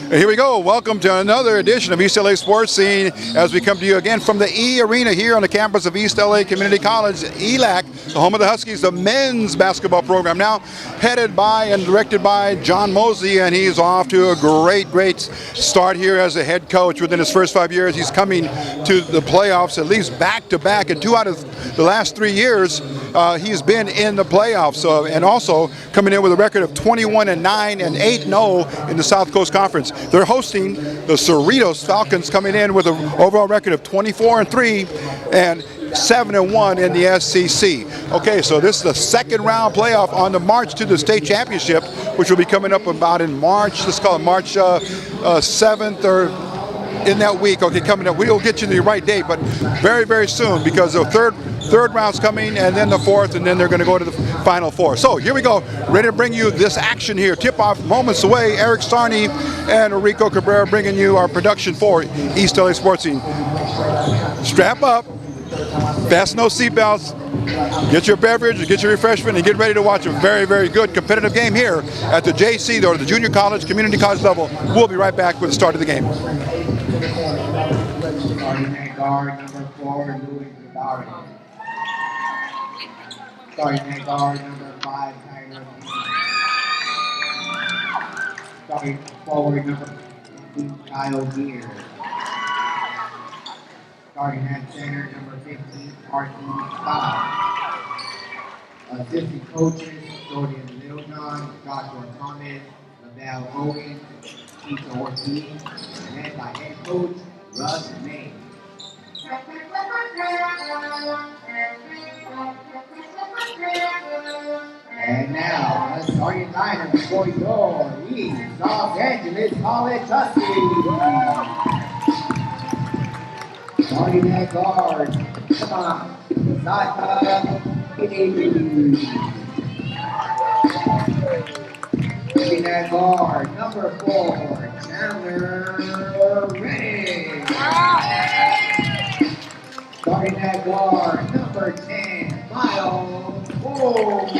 And here we go. Welcome to another edition of East LA Sports Scene as we come to you again from the E Arena here on the campus of East LA Community College, ELAC, the home of the Huskies, the men's basketball program. Now headed by and directed by John Mosley, and he's off to a great start here as a head coach. Within his first 5 years, he's coming to the playoffs at least back-to-back, and 2 out of the last 3 years he's been in the playoffs, and also coming in with a record of 21-9 and 8-0 in the South Coast Conference. They're hosting the Cerritos Falcons, coming in with an overall record of 24-3 and 7-1 in the SEC. Okay, so this is the second round playoff on the march to the state championship, which will be coming up about in March. Let's call it March 7th or in that week. Okay, coming up. We'll get you the right date, but very soon, because the third round's coming, and then the fourth, and then they're going to go to the final four. So here we go, ready to bring you this action here. Tip-off moments away. Eric Sarney and Rico Cabrera bringing you our production for East LA Sports Scene. Strap up, fasten those seatbelts, get your beverage, get your refreshment, and get ready to watch a very good competitive game here at the JC, or the junior college, community college level. We'll be right back with the start of the game. Starting guard number 4, Louis Gabari. Starting at guard number 5, Tyler Lee. Starting forward number 15, Kyle Gear. Starting at center number 15, Martin Scott. Assistant coaches, Jordan Leonon, Joshua Thomas, Lavelle Hogan, Tito Ortiz, led by head coach Russ May. And now, the starting lineup for your East Los Angeles College Huskies. Starting at guard, come on, Sata Kennedy. Starting at guard, number 4, Chandler Reddick. Starting at guard, number 10, Miles Ford.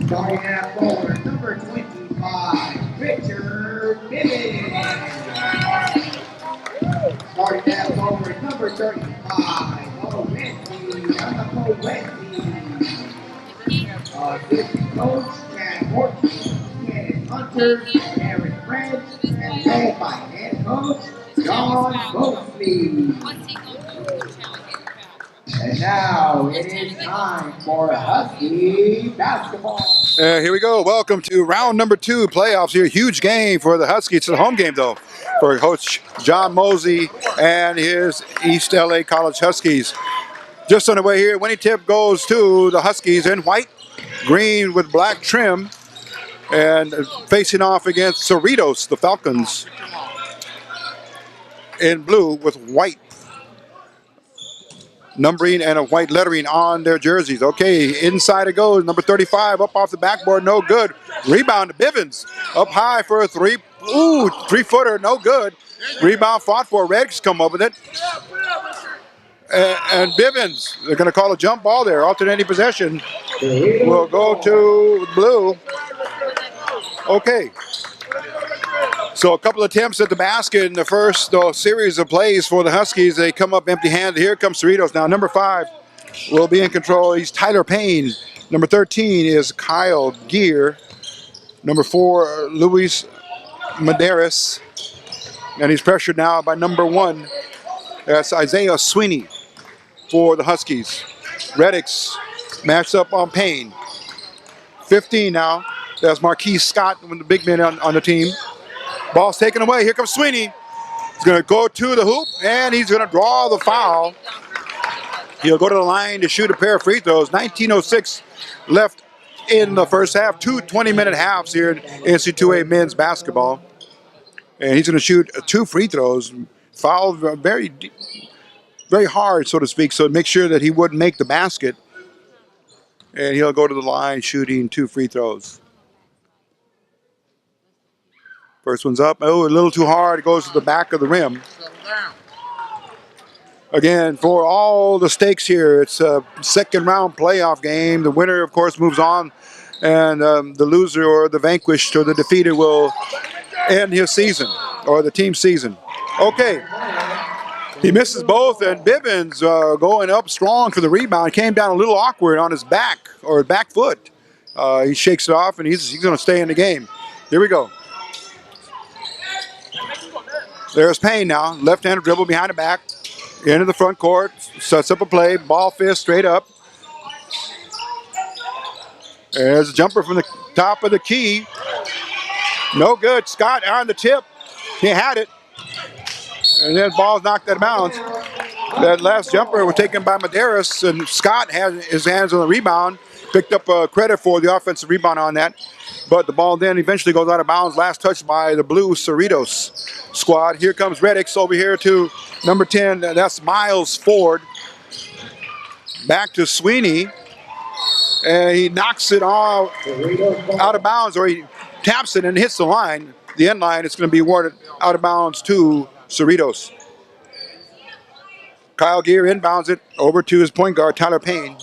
Starting at forward, number 25, Richard Bivens. Starting at forward, number 35, Anna Wesley. Assistant coach, Chad Horton, Kenneth Hunter, Aaron French, and led by head coach John Mosley. And now it is time for Husky basketball. Here we go. Welcome to round number 2 playoffs here. Huge game for the Huskies. It's a home game, though, for Coach John Mosley and his East LA College Huskies. Just on the way here, winning tip goes to the Huskies in white, green with black trim, and facing off against Cerritos, the Falcons, in blue with white numbering and a white lettering on their jerseys. Okay, inside it goes. Number 35 up off the backboard, no good. Rebound to Bivens, up high for a three-footer, no good. Rebound fought for. Reds come up with it. And Bivens, they're going to call a jump ball there. Alternating possession will go to blue. Okay. So a couple attempts at the basket in the first series of plays for the Huskies. They come up empty-handed. Here comes Cerritos. Now number 5 will be in control. He's Tyler Payne. Number 13 is Kyle Gear. Number 4, Luis Medeiros. And he's pressured now by number 1. That's Isaiah Sweeney for the Huskies. Reddick's matched up on Payne. 15 now. That's Marquise Scott, one of the big men on the team. Ball's taken away. Here comes Sweeney. He's going to go to the hoop, and he's going to draw the foul. He'll go to the line to shoot a pair of free throws. 19:06 left in the first half. 2 20-minute halves here in NC2A men's basketball. And he's going to shoot 2 free throws. Fouled very hard, so to speak, so make sure that he wouldn't make the basket. And he'll go to the line shooting 2 free throws. First one's up. Oh, a little too hard. It goes to the back of the rim. Again, for all the stakes here, it's a second round playoff game. The winner, of course, moves on And the loser or the vanquished or the defeated will end his season or the team's season. Okay. He misses both, and Bivens going up strong for the rebound. Came down a little awkward on his back or back foot. He shakes it off, and he's going to stay in the game. Here we go. There's Payne now. Left-handed dribble behind the back. Into the front court. Sets up a play. Ball fist straight up. There's a jumper from the top of the key. No good. Scott on the tip. He had it. And then ball's knocked out of bounds. That last jumper was taken by Medeiros, and Scott had his hands on the rebound. Picked up credit for the offensive rebound on that. But the ball then eventually goes out of bounds. Last touch by the blue Cerritos squad. Here comes Reddix over here to number 10. That's Miles Ford. Back to Sweeney. And he knocks it all out of bounds, or he taps it and hits the line. The end line, it's going to be awarded out of bounds to Cerritos. Kyle Gear inbounds it over to his point guard, Tyler Payne.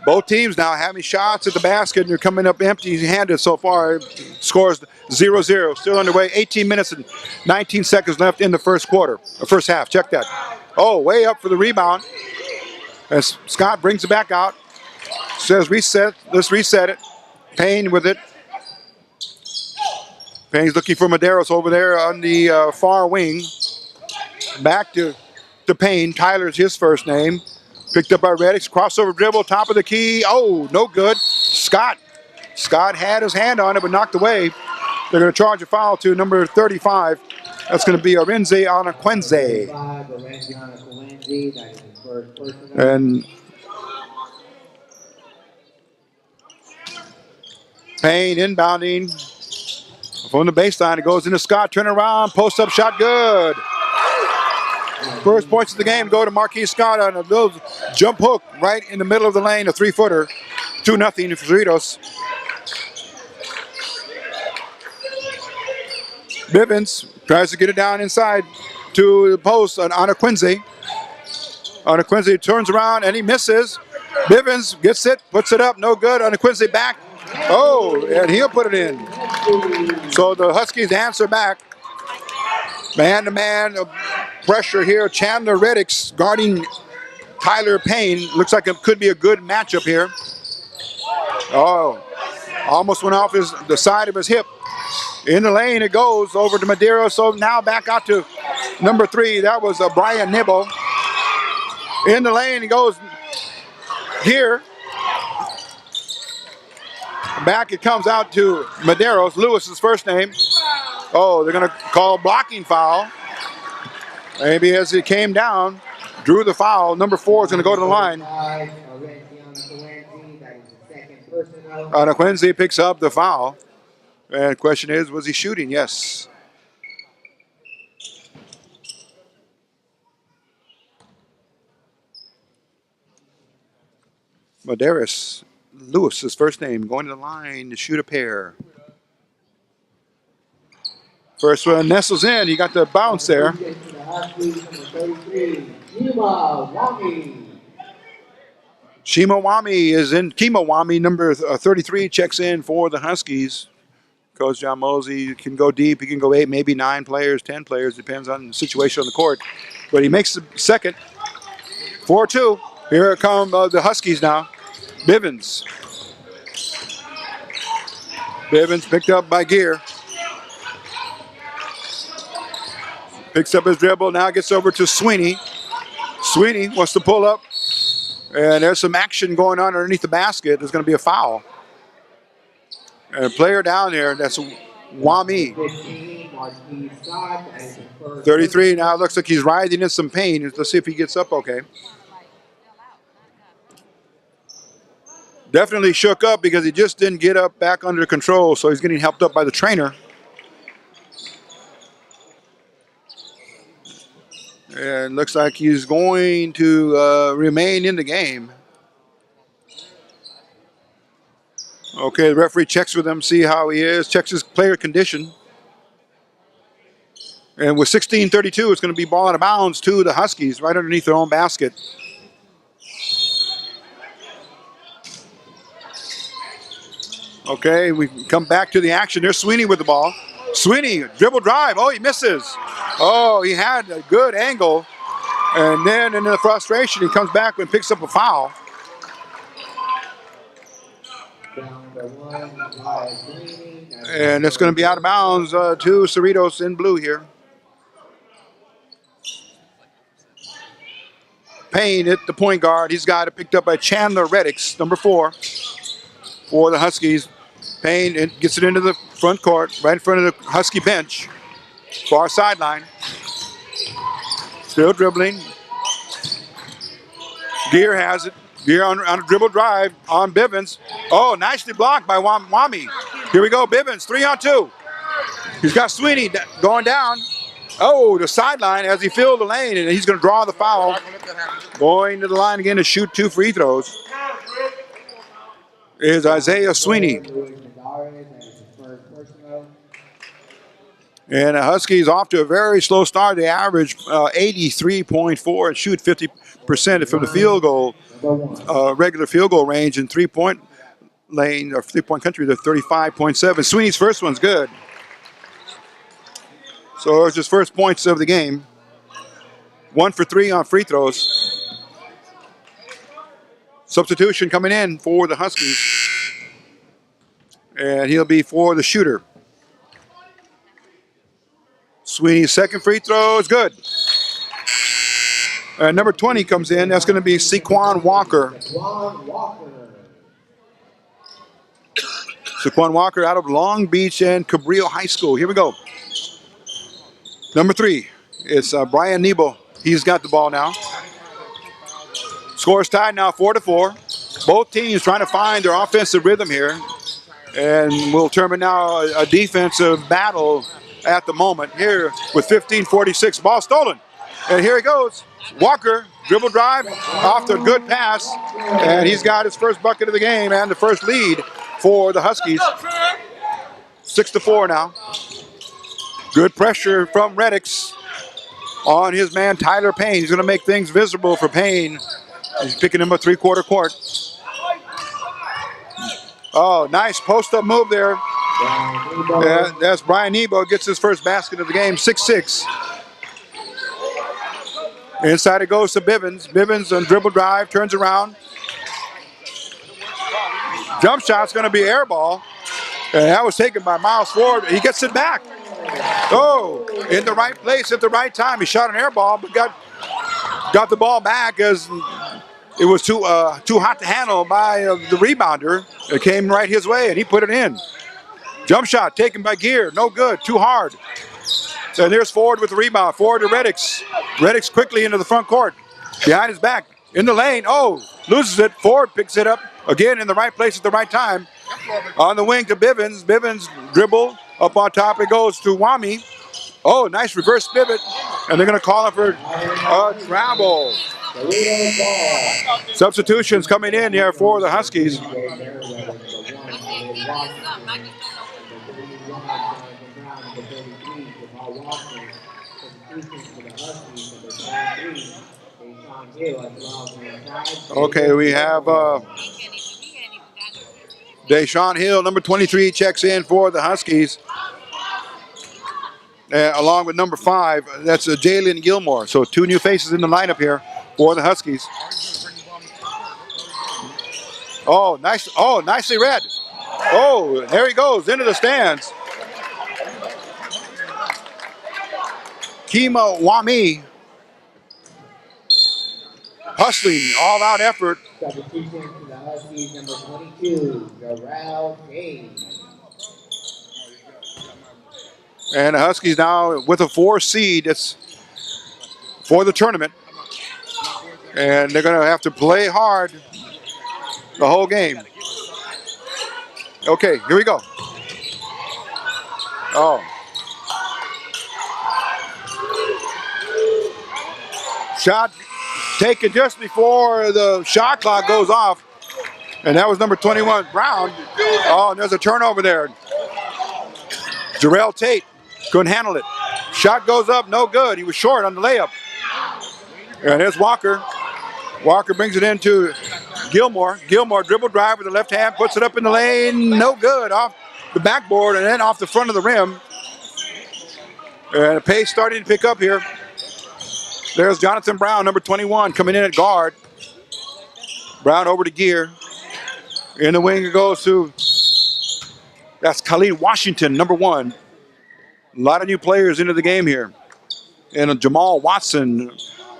Both teams now having shots at the basket, and they're coming up empty-handed so far. Scores 0-0, still underway. 18 minutes and 19 seconds left in the first quarter, the first half. Check that. Oh, way up for the rebound. As Scott brings it back out. Says reset, let's reset it. Payne with it. Payne's looking for Medeiros over there on the far wing. Back to Payne. Tyler's his first name. Picked up by Reddix. Crossover dribble, top of the key. Oh, no good. Scott had his hand on it, but knocked away. They're going to charge a foul to number 35. That's going to be Arinze Anaquenze. And Payne inbounding from the baseline. It goes into Scott. Turn around. Post up shot. Good. First points of the game go to Marquis Scott on a little jump hook right in the middle of the lane. A 3-footer. 2-0 for Cerritos. Bivens tries to get it down inside to the post on Anaquenze. Anaquenze turns around and he misses. Bivens gets it. Puts it up. No good. Anaquenze back. Oh, and he'll put it in. So the Huskies answer back. Man-to-man pressure here. Chandler Reddix guarding Tyler Payne. Looks like it could be a good matchup here. Oh, almost went off the side of his hip. In the lane it goes over to Madeira. So now back out to number 3. That was Brian Nibble. In the lane he goes here. Back it comes out to Medeiros, Lewis's first name. Oh, they're going to call blocking foul. Maybe as it came down, drew the foul. Number 4 is going to go to the line. Anaquenze picks up the foul. And the question is, was he shooting? Yes. Medeiros. Lewis, his first name, going to the line to shoot a pair. First one nestles in. He got the bounce there. Shimawami is in. Kimawami, number 33, checks in for the Huskies. Coach John Mosey can go deep. He can go 8, maybe 9 players, 10 players. Depends on the situation on the court. But he makes the second. 4-2. Here come the Huskies now. Bivens. Bivens picked up by Gear. Picks up his dribble, now gets over to Sweeney. Sweeney wants to pull up. And there's some action going on underneath the basket. There's going to be a foul. And a player down there, that's Wami. 33 now, looks like he's writhing in some pain. Let's see if he gets up okay. Definitely shook up because he just didn't get up back under control, so he's getting helped up by the trainer. And looks like he's going to remain in the game. Okay, the referee checks with him, see how he is, checks his player condition. And with 16:32, it's going to be ball out of bounds to the Huskies right underneath their own basket. Okay, we come back to the action. There's Sweeney with the ball. Sweeney, dribble drive. Oh, he misses. Oh, he had a good angle. And then in the frustration, he comes back and picks up a foul. And it's going to be out of bounds to Cerritos in blue here. Payne at the point guard. He's got it picked up by Chandler Reddix, number 4, for the Huskies. Payne gets it into the front court, right in front of the Husky bench. Far sideline. Still dribbling. Gear has it. Gear on a dribble drive on Bivens. Oh, nicely blocked by Wami. Here we go, Bivens, 3-on-2. He's got Sweeney going down. Oh, the sideline as he filled the lane, and he's going to draw the foul. Going to the line again to shoot 2 free throws is Isaiah Sweeney. And the Huskies off to a very slow start. They average 83.4 and shoot 50% from the field goal, regular field goal range, and 3-point lane or 3-point country. They're 35.7. Sweeney's first one's good. So it's his first points of the game. 1 for 3 on free throws. Substitution coming in for the Huskies. And he'll be for the shooter. Sweeney's second free throw is good. And number 20 comes in. That's going to be Saquon Walker. Saquon Walker out of Long Beach and Cabrillo High School. Here we go. Number 3, it's Brian Nebo. He's got the ball now. Score's tied now 4-4. Both teams trying to find their offensive rhythm here. And we'll determine now a defensive battle at the moment here with 15:46. Ball stolen. And here he goes. Walker, dribble drive, off the good pass. And he's got his first bucket of the game and the first lead for the Huskies. 6-4 now. Good pressure from Reddix on his man Tyler Payne. He's going to make things visible for Payne. He's picking him a 3-quarter court. Oh, nice post-up move there. That's Brian Nebo, gets his first basket of the game, 6-6. Inside it goes to Bivens. Bivens on dribble drive, turns around. Jump shot's going to be air ball. And that was taken by Miles Ford. He gets it back. Oh, in the right place at the right time. He shot an air ball, but got the ball back as it was too hot to handle by the rebounder. It came right his way, and he put it in. Jump shot taken by Gear. No good. Too hard. And there's Ford with the rebound. Ford to Reddix. Reddix quickly into the front court. Behind his back. In the lane. Oh, loses it. Ford picks it up. Again in the right place at the right time. On the wing to Bivens. Bivens dribble. Up on top it goes to Wami. Oh, nice reverse pivot. And they're going to call him for a travel. Substitutions coming in here for the Huskies. Okay, we have Deshaun Hill, number 23, checks in for the Huskies. Along with number 5, that's Jalen Gilmore. So 2 new faces in the lineup here for the Huskies. Oh, nice! Oh, nicely read. Oh, there he goes into the stands. Kima Wami. Hustling, all-out effort. Substitution to the Huskies, number 22, Jarrell James. And the Huskies now with a 4 seed. It's for the tournament. And they're going to have to play hard the whole game. Okay, here we go. Oh. Shot taken just before the shot clock goes off. And that was number 21, Brown. Oh, and there's a turnover there. Jarrell Tate couldn't handle it. Shot goes up, no good. He was short on the layup. And there's Walker. Walker brings it into Gilmore. Gilmore dribble drive with the left hand, puts it up in the lane, no good. Off the backboard and then off the front of the rim. And the pace starting to pick up here. There's Jonathan Brown, number 21, coming in at guard. Brown over to Gear. In the wing it goes to, that's Khalid Washington, number 1. A lot of new players into the game here. And Jamal Watson,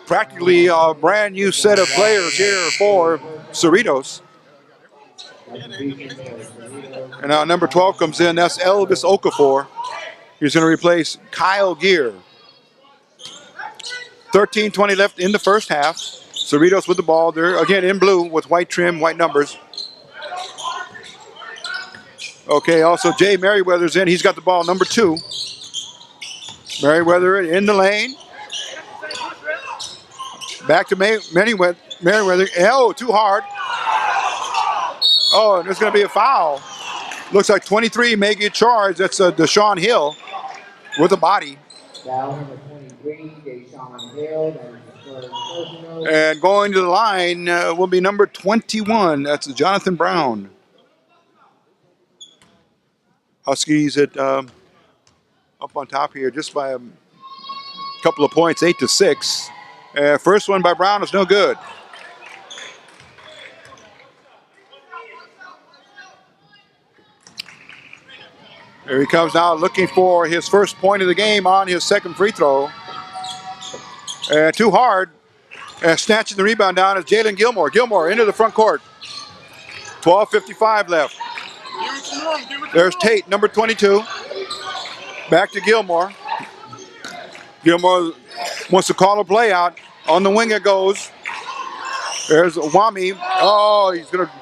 practically a brand new set of players here for Cerritos. And now number 12 comes in, that's Elvis Okafor. He's going to replace Kyle Gear. 13:20 left in the first half. Cerritos with the ball. They're again in blue with white trim, white numbers. Okay, also Jay Merriweather's in. He's got the ball, number 2. Merriweather in the lane. Back to Merriweather. Oh, too hard. Oh, and there's going to be a foul. Looks like 23 may get charged. That's Deshaun Hill with a body. Foul number 23, Deshaun Hill. That is the first personal. And going to the line will be number 21. That's Jonathan Brown. Huskies at up on top here just by a couple of points, 8-6. First one by Brown is no good. Here he comes now looking for his first point of the game on his second free throw. Too hard. Snatching the rebound down is Jalen Gilmore. Gilmore into the front court. 12:55 left. There's Tate, number 22. Back to Gilmore. Gilmore wants to call a play out. On the wing it goes. There's Wami. Oh, he's going to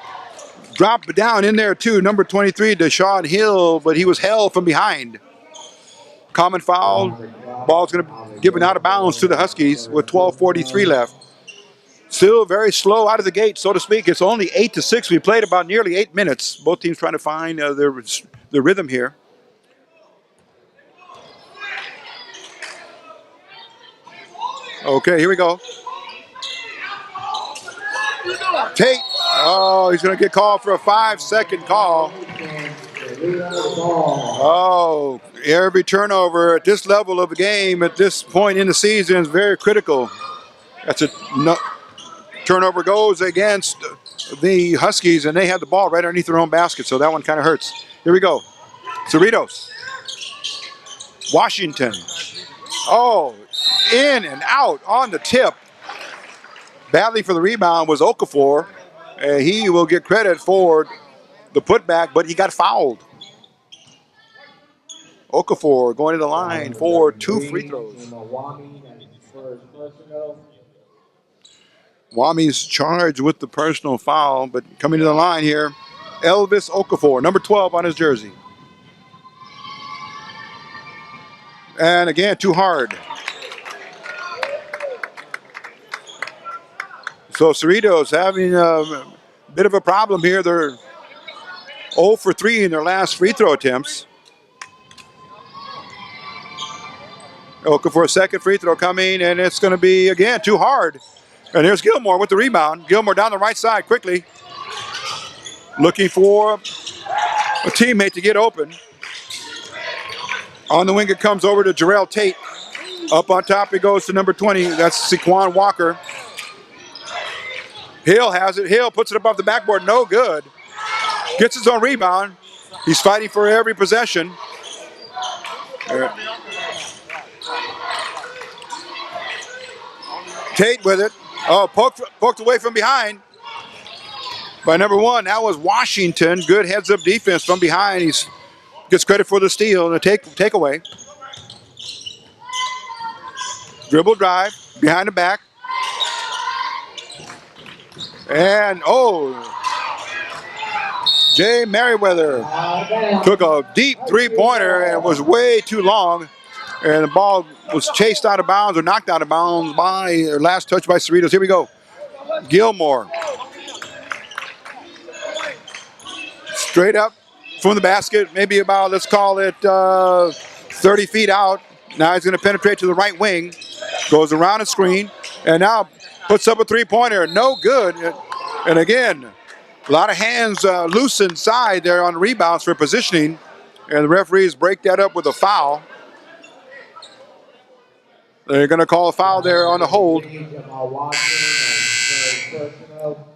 drop down in there too. Number 23, Deshaun Hill, but he was held from behind. Common foul. Ball's going to be given out of bounds to the Huskies with 12:43 left. Still very slow out of the gate, so to speak. It's only 8-6. We played about nearly 8 minutes. Both teams trying to find their rhythm here. Okay, here we go. Tate. Oh, he's going to get called for a 5-second call. Oh, every turnover at this level of the game, at this point in the season, is very critical. That's a turnover goes against the Huskies, and they have the ball right underneath their own basket, so that one kind of hurts. Here we go. Cerritos. Washington. Oh, in and out on the tip. Badly for the rebound was Okafor. He will get credit for the putback, but he got fouled. Okafor going to the line for 2 free throws. Wami's charged with the personal foul, but coming to the line here, Elvis Okafor, number 12 on his jersey. And again, too hard. So Cerritos having a bit of a problem here. They're 0 for 3 in their last free throw attempts. Okafor, a second free throw coming, and it's going to be, again, too hard. And there's Gilmore with the rebound. Gilmore down the right side quickly. Looking for a teammate to get open. On the wing it comes over to Jarrell Tate. Up on top it goes to number 20. That's Saquon Walker. Hill has it. Hill puts it above the backboard. No good. Gets his own rebound. He's fighting for every possession. Tate with it. Oh, poked away from behind by number 1. That was Washington. Good heads-up defense from behind. He gets credit for the steal and the takeaway. Dribble drive behind the back. And, Jay Merriweather took a deep three-pointer and was way too long. And the ball was chased out of bounds or knocked out of bounds by, or last touch by Cerritos. Here we go. Gilmore. Straight up from the basket, maybe about, let's call it 30 feet out. Now he's going to penetrate to the right wing. Goes around a screen. And now puts up a three-pointer. No good. And again, a lot of hands loose inside there on rebounds for positioning. And the referees break that up with a foul. They're going to call a foul there on the hold.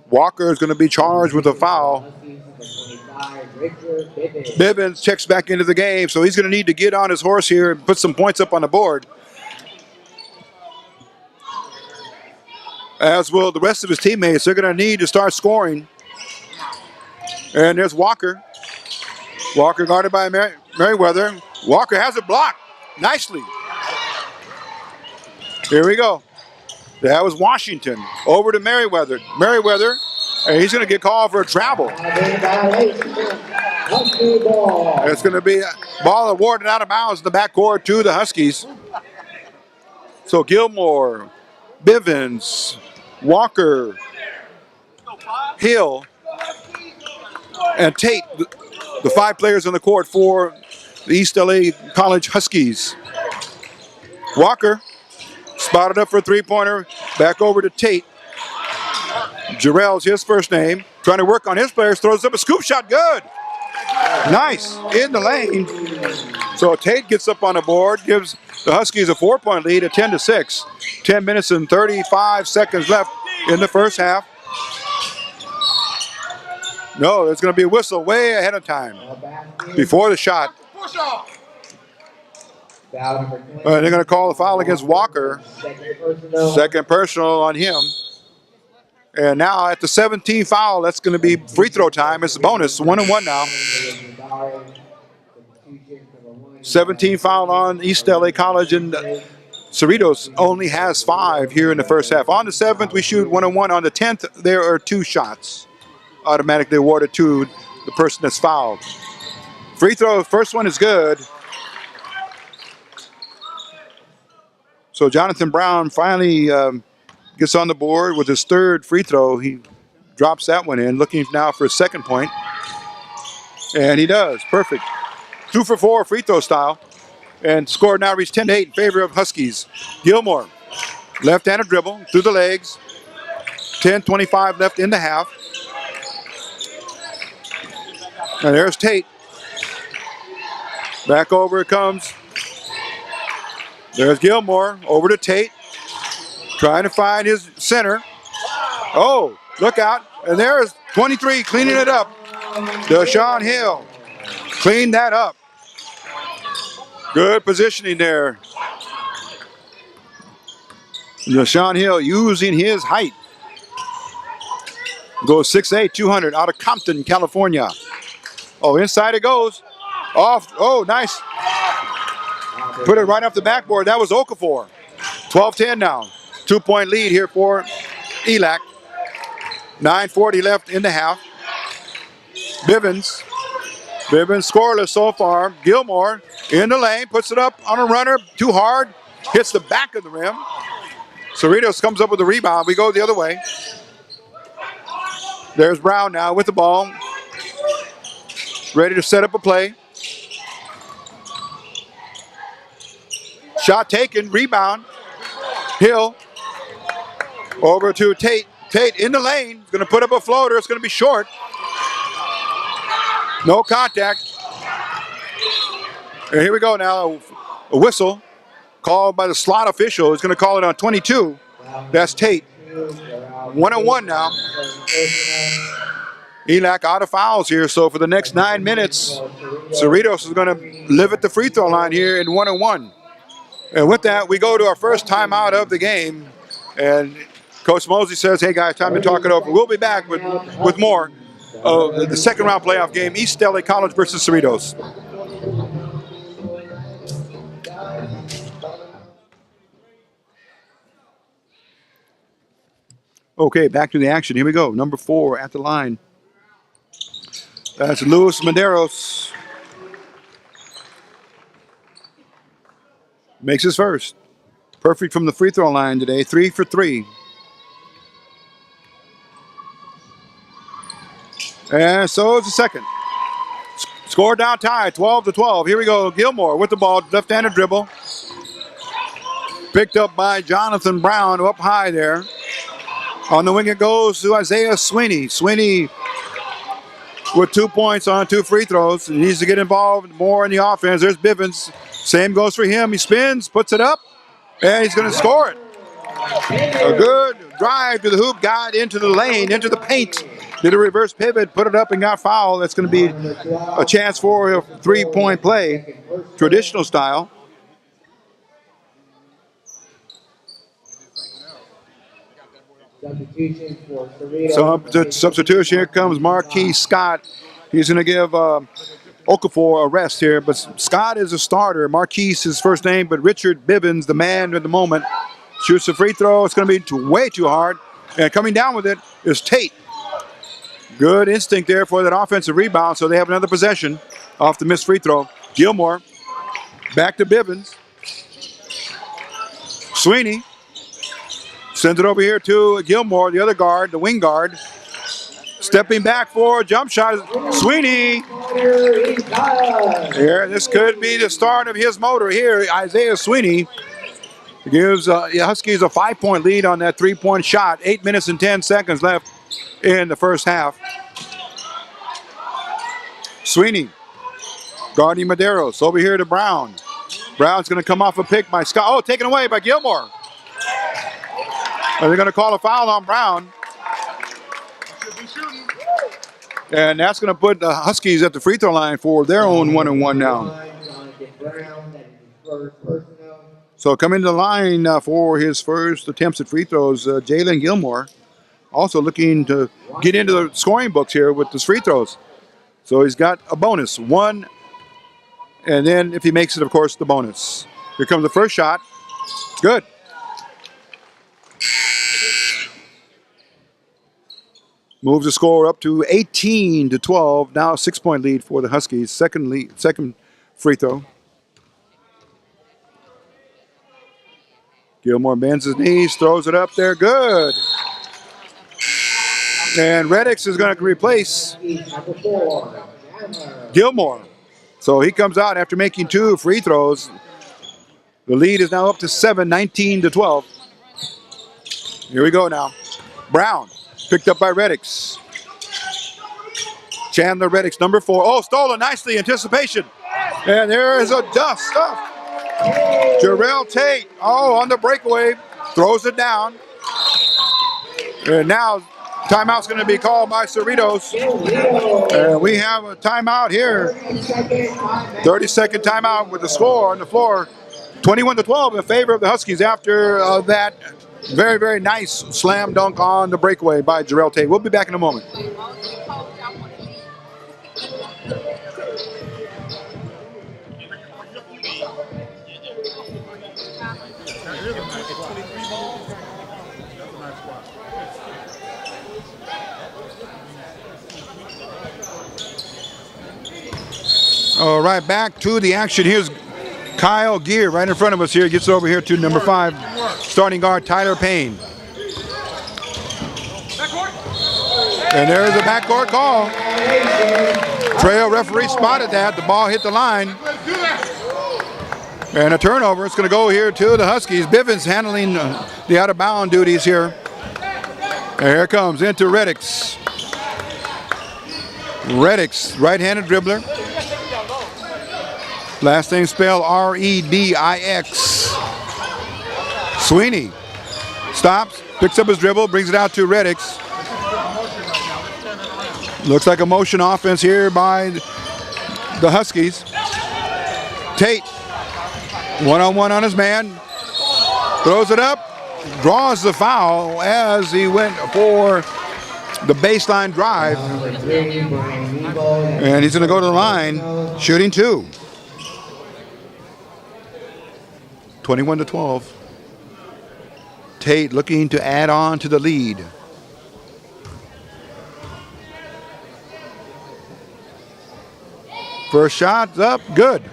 Walker is going to be charged with a foul. Bivens checks back into the game, so he's going to need to get on his horse here and put some points up on the board. As will the rest of his teammates. They're going to need to start scoring. And there's Walker. Walker guarded by Merriweather. Walker has it blocked nicely. Here we go. That was Washington. Over to Merriweather. Merriweather, and he's going to get called for a travel. It's going to be a ball awarded out of bounds in the backcourt to the Huskies. So Gilmore, Bivens, Walker, Hill, and Tate, the 5 players on the court for the East LA College Huskies. Walker spotted up for a three-pointer. Back over to Tate. Jarrell's his first name. Trying to work on his players. Throws up a scoop shot. Good. Nice. In the lane. So Tate gets up on the board. Gives the Huskies a 4-point lead at 10-6. 10 minutes and 35 seconds left in the first half. No, there's going to be a whistle way ahead of time. Before the shot. They're going to call the foul against Walker. Second personal on him. And now at the 17th foul, that's going to be free throw time. It's a bonus, 1-1 now. 17 foul on East LA College, and Cerritos only has 5 here in the first half. On the 7th, we shoot 1-1. On the 10th, there are 2 shots automatically awarded to the person that's fouled. Free throw, first one is good. So Jonathan Brown finally gets on the board with his 3rd free throw. He drops that one in, looking now for his 2nd point. And he does, perfect. 2 for 4 free throw style. And score now reached 10-8 in favor of Huskies. Gilmore, left-handed dribble through the legs. 10:25 left in the half. And there's Tate. Back over it comes. There's Gilmore, over to Tate. Trying to find his center. Oh, look out. And there's 23 cleaning it up. Deshaun Hill cleaned that up. Good positioning there. Deshaun Hill using his height. Goes 6'8", 200 out of Compton, California. Oh, inside it goes. Off. Oh, nice. Put it right off the backboard. That was Okafor. 12-10 now. 2-point lead here for ELAC. 9:40 left in the half. Bivens scoreless so far. Gilmore in the lane, puts it up on a runner. Too hard. Hits the back of the rim. Cerritos comes up with the rebound. We go the other way. There's Brown now with the ball. Ready to set up a play. Shot taken, rebound. Hill over to Tate. Tate in the lane, going to put up a floater. It's going to be short. No contact. And here we go now. A whistle called by the slot official. He's going to call it on 22. That's Tate. 1-1 now. ELAC out of fouls here, so for the next 9 minutes, Cerritos is going to live at the free throw line here in 1-1. And with that, we go to our first timeout of the game. And Coach Mosley says, hey guys, time to talk it over. We'll be back with more of the second round playoff game, East LA College versus Cerritos. Okay, back to the action. Here we go. Number 4 at the line. That's Luis Medeiros. Makes his first. Perfect from the free throw line today. 3 for 3. And so it's the second. Score down tie, 12-12. Here we go. Gilmore with the ball. Left-handed dribble. Picked up by Jonathan Brown up high there. On the wing it goes to Isaiah Sweeney. Sweeney with 2 points on 2 free throws. He needs to get involved more in the offense. There's Bivens. Same goes for him. He spins, puts it up, and he's going to score it. A good drive to the hoop, got into the lane, into the paint. Did a reverse pivot, put it up, and got fouled. That's going to be a chance for a 3-point play, traditional style. Substitution for Cerritos. Substitution. Here comes Marquis Scott. He's going to give Okafor a rest here, but Scott is a starter. Marquis is his first name, but Richard Bivens, the man at the moment, shoots a free throw. It's going to be way too hard. And coming down with it is Tate. Good instinct there for that offensive rebound, so they have another possession off the missed free throw. Gilmore back to Bivens. Sweeney sends it over here to Gilmore, the other guard, the wing guard. Stepping back for a jump shot. Sweeney. Here, this could be the start of his motor here. Isaiah Sweeney gives the Huskies a 5-point lead on that 3-point shot. 8 minutes and 10 seconds left in the first half. Sweeney guarding Medeiros. Over here to Brown. Brown's going to come off a pick by Scott. Oh, taken away by Gilmore. Are they going to call a foul on Brown? And that's going to put the Huskies at the free throw line for their own 1-on-1 now. So coming to the line for his first attempts at free throws, Jalen Gilmore, also looking to get into the scoring books here with his free throws. So he's got a bonus, 1, and then if he makes it, of course, the bonus. Here comes the first shot. It's good. Moves the score up to 18-12. Now a 6-point lead for the Huskies. Second free throw. Gilmore bends his knees, throws it up there. Good. And Reddix is going to replace Gilmore. So he comes out after making 2 free throws. The lead is now up to 7, 19-12. Here we go now. Brown. Picked up by Reddix. Chandler Reddix, number 4. Oh, stolen nicely, anticipation. And there is a dust stuff. Jarrell Tate, on the breakaway, throws it down. And now timeout's going to be called by Cerritos. And we have a timeout here. 30-second timeout with the score on the floor. 21-12 in favor of the Huskies after that very, very nice slam dunk on the breakaway by Jarrell Tate. We'll be back in a moment. All right, back to the action. Here's Kyle Gear right in front of us here. Gets over here to number 5, starting guard Tyler Payne. And there's a backcourt call. Trail referee spotted that. The ball hit the line. And a turnover. It's going to go here to the Huskies. Bivens handling the out-of-bound duties here. And here it comes into Reddix. Reddix, right-handed dribbler. Last name spelled R-E-D-I-X. Sweeney stops, picks up his dribble, brings it out to Reddix. Looks like a motion offense here by the Huskies. Tate, one-on-one on his man. Throws it up, draws the foul as he went for the baseline drive. And he's going to go to the line, shooting 2. 21-12. Tate looking to add on to the lead. First shot up, good.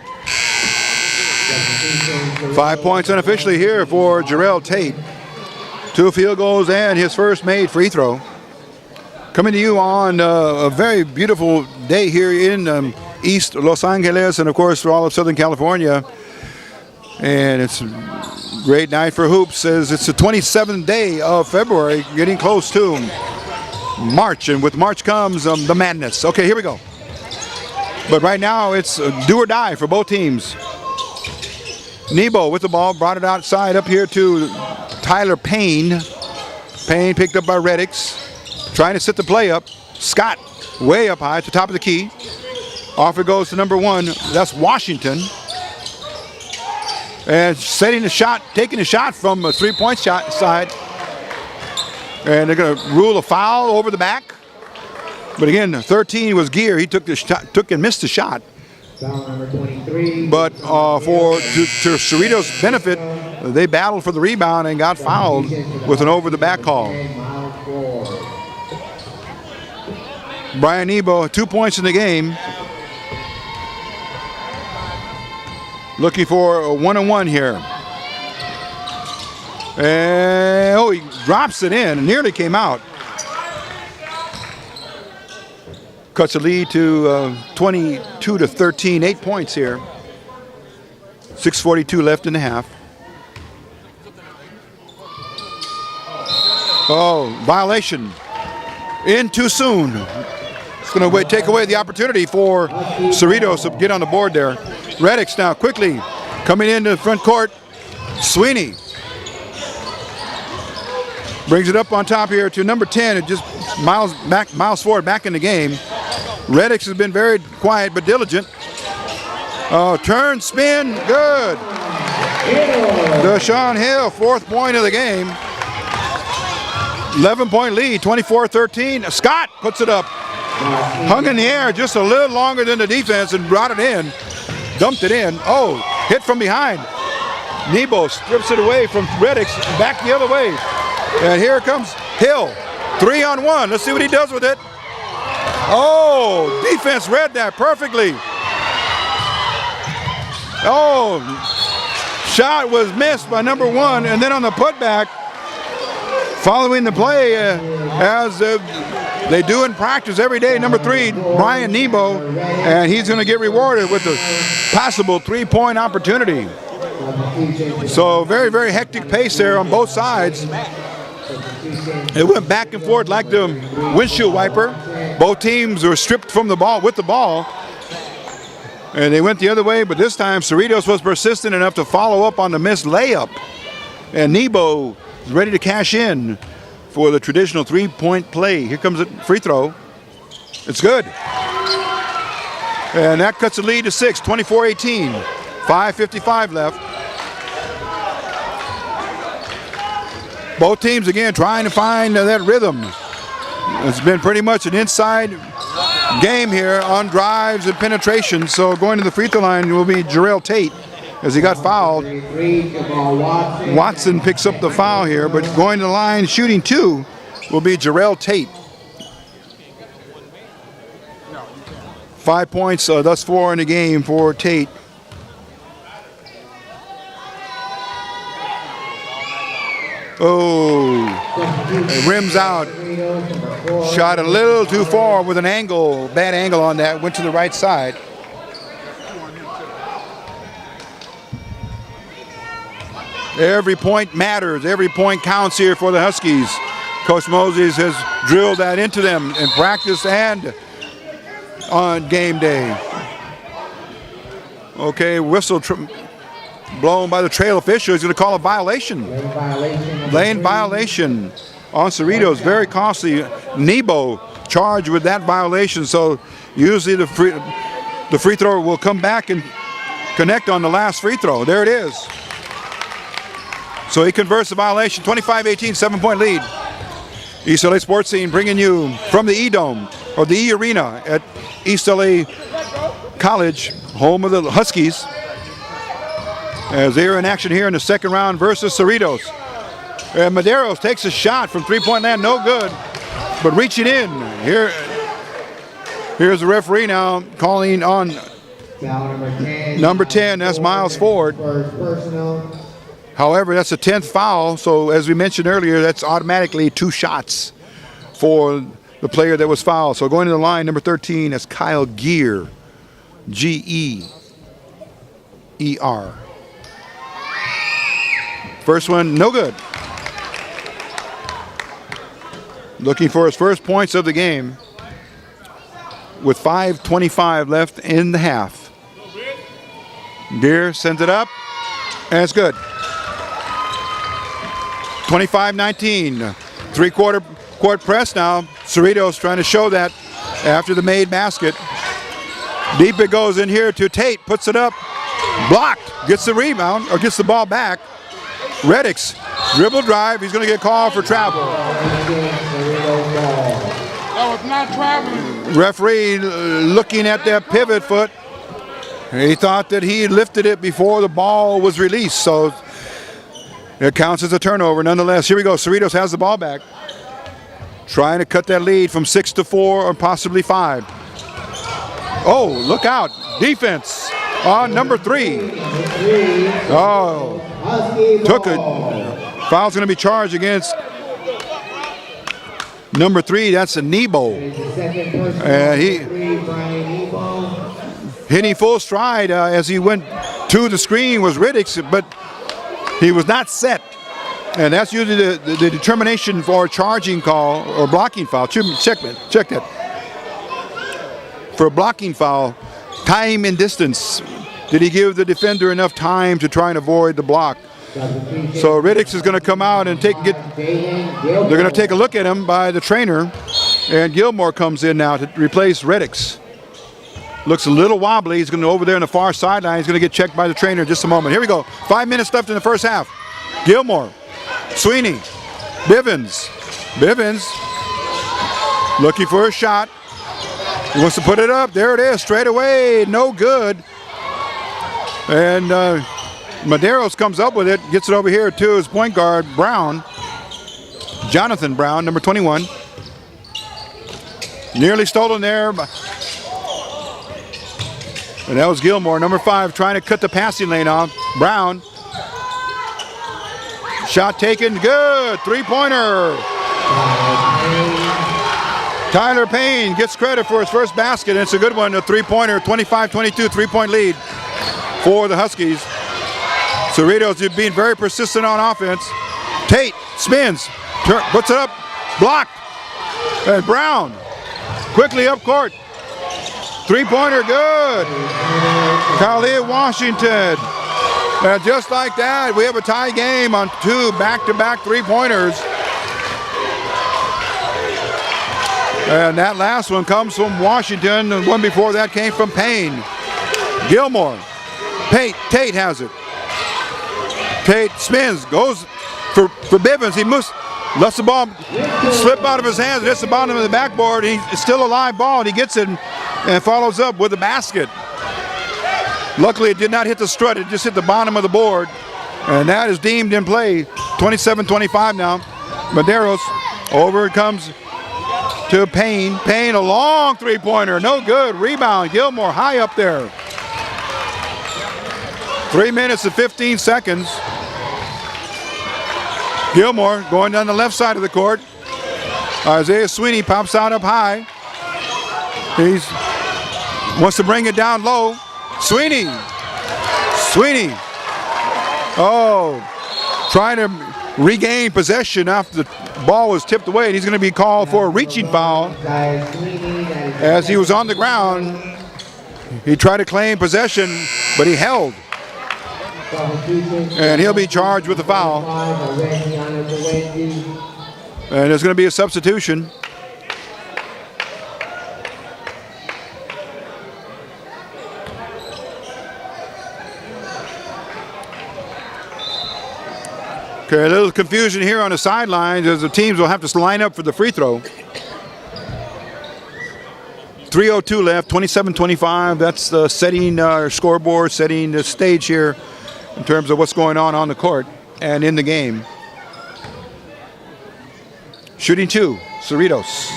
5 points unofficially here for Jarrell Tate. 2 field goals and his first made free throw. Coming to you on a very beautiful day here in East Los Angeles and, of course, for all of Southern California. And it's Great night for hoops as it's the 27th day of February, getting close to March, and with March comes the madness. Okay, here we go. But right now it's do or die for both teams. Nebo with the ball, brought it outside up here to Tyler Payne. Payne picked up by Reddix, trying to set the play up. Scott way up high at the top of the key. Off it goes to number 1, that's Washington. And setting a shot, taking a shot from a three-point shot side. And they're going to rule a foul over the back. But again, 13 was Gear. He took the shot, and missed the shot. Foul number 23. But to Cerritos' benefit, they battled for the rebound and got fouled with an over-the-back call. Brian Nebo, 2 points in the game. Looking for a one-on-one here. And he drops it in. Nearly came out. Cuts the lead to 22-13. 8 points here. 6:42 left in the half. Oh, violation. In too soon. It's going to take away the opportunity for Cerritos to get on the board there. Reddix now quickly coming into the front court. Sweeney brings it up on top here to number 10. It just miles forward back in the game. Reddix has been very quiet but diligent. Turn, spin, good. Deshaun Hill, 4th point of the game. 11-point lead, 24-13. Scott puts it up. Hung in the air just a little longer than the defense and brought it in. Dumped it in. Oh, hit from behind. Nebo strips it away from Reddix, back the other way. And here comes Hill. 3-on-1. Let's see what he does with it. Oh, defense read that perfectly. Oh, shot was missed by number 1. And then on the putback, following the play as they do in practice every day, number 3, Brian Nebo, and he's going to get rewarded with a possible 3-point opportunity. So very, very hectic pace there on both sides. It went back and forth like the windshield wiper. Both teams were stripped from the ball with the ball, and they went the other way, but this time Cerritos was persistent enough to follow up on the missed layup. And Nebo is ready to cash in for the traditional 3-point play. Here comes a free throw. It's good. And that cuts the lead to 6, 24-18. 5:55 left. Both teams again trying to find that rhythm. It's been pretty much an inside game here on drives and penetration. So going to the free throw line will be Jarrell Tate as he got fouled. Watson picks up the foul here, but going to the line shooting 2 will be Jarrell Tate. 5 points thus far in the game for Tate. Oh, it rims out. Shot a little too far with an angle, bad angle on that. Went to the right side. Every point matters. Every point counts here for the Huskies. Coach Moses has drilled that into them in practice and on game day. Okay, whistle blown by the trail official. He's going to call a violation. Lane violation on Cerritos. Very costly. Nebo charged with that violation. So usually the free thrower will come back and connect on the last free throw. There it is. So he converts the violation. 25-18, 7-point lead. East LA Sports Scene bringing you from the E-Dome, or the E-Arena at East LA College, home of the Huskies, as they're in action here in the second round versus Cerritos. And Medeiros takes a shot from three-point land, no good, but reaching in. Here's the referee now calling on number 10, that's Miles Ford. However, that's a 10th foul, so as we mentioned earlier, that's automatically 2 shots for the player that was fouled. So going to the line, number 13, that's Kyle Geer, Geer. First one, no good. Looking for his first points of the game with 5:25 left in the half. Gear sends it up, and it's good. 25-19. Three-quarter court press now. Cerritos trying to show that after the made basket. Deep it goes in here to Tate, puts it up, blocked, gets the rebound, or gets the ball back. Reddix, dribble drive, he's going to get called for travel. That was not traveling. Referee looking at that pivot foot. He thought that he lifted it before the ball was released, so it counts as a turnover nonetheless. Here we go, Cerritos has the ball back. Trying to cut that lead from 6 to 4 or possibly 5. Oh, look out. Defense on number 3. Oh, took it. Foul's going to be charged against number 3. That's a Nebo. And he hitting full stride as he went to the screen was Reddix, but he was not set. And that's usually the determination for a charging call or blocking foul. Check that. For a blocking foul, time and distance. Did he give the defender enough time to try and avoid the block? So Reddix is going to come out and they're going to take a look at him by the trainer, and Gilmore comes in now to replace Reddix. Looks a little wobbly. He's going to over there on the far sideline. He's going to get checked by the trainer in just a moment. Here we go. 5 minutes left in the first half. Gilmore, Sweeney, Bivens looking for a shot. He wants to put it up. There it is, straight away. No good. And Medeiros comes up with it, gets it over here to his point guard, Brown. Jonathan Brown, number 21. Nearly stolen there. And that was Gilmore, number 5, trying to cut the passing lane off. Brown. Shot taken, good. Three-pointer. Tyler Payne gets credit for his first basket, and it's a good one, a three-pointer, 25-22, three-point lead for the Huskies. Cerritos being very persistent on offense. Tate spins, puts it up, blocked. And Brown quickly up court. Three-pointer, good. Khalid Washington. And just like that, we have a tie game on 2 back-to-back three-pointers. And that last one comes from Washington. The one before that came from Payne. Gilmore. Tate has it. Tate spins, goes for Bivens. He lets the ball slip out of his hands. It hits the bottom of the backboard. It's still a live ball, and he gets it and follows up with a basket. Luckily, it did not hit the strut. It just hit the bottom of the board. And that is deemed in play. 27-25 now. Medeiros, over it comes to Payne. Payne, a long three-pointer. No good. Rebound. Gilmore high up there. 3 minutes and 15 seconds. Gilmore going down the left side of the court. Isaiah Sweeney pops out up high. He wants to bring it down low. Sweeney. Oh, trying to regain possession after the ball was tipped away, and he's going to be called for a reaching foul. As he was on the ground, he tried to claim possession, but he held. And he'll be charged with a foul. And there's going to be a substitution. Okay, a little confusion here on the sidelines as the teams will have to line up for the free throw. 3:02 left, 27-25. That's the setting scoreboard, setting the stage here in terms of what's going on the court and in the game. Shooting 2, Cerritos.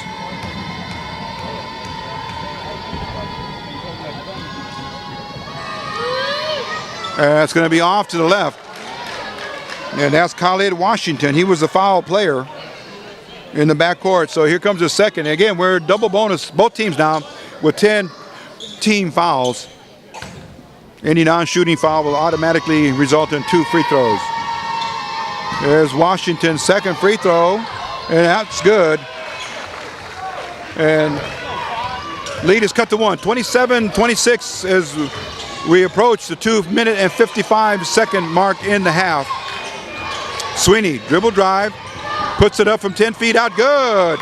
It's going to be off to the left. And that's Khalid Washington. He was the foul player in the backcourt. So here comes the second. Again, we're double bonus, both teams now, with 10 team fouls. Any non-shooting foul will automatically result in 2 free throws. There's Washington's second free throw, and that's good. And lead is cut to 1. 27-26 as we approach the 2-minute and 55-second mark in the half. Sweeney, dribble drive, puts it up from 10 feet out, good.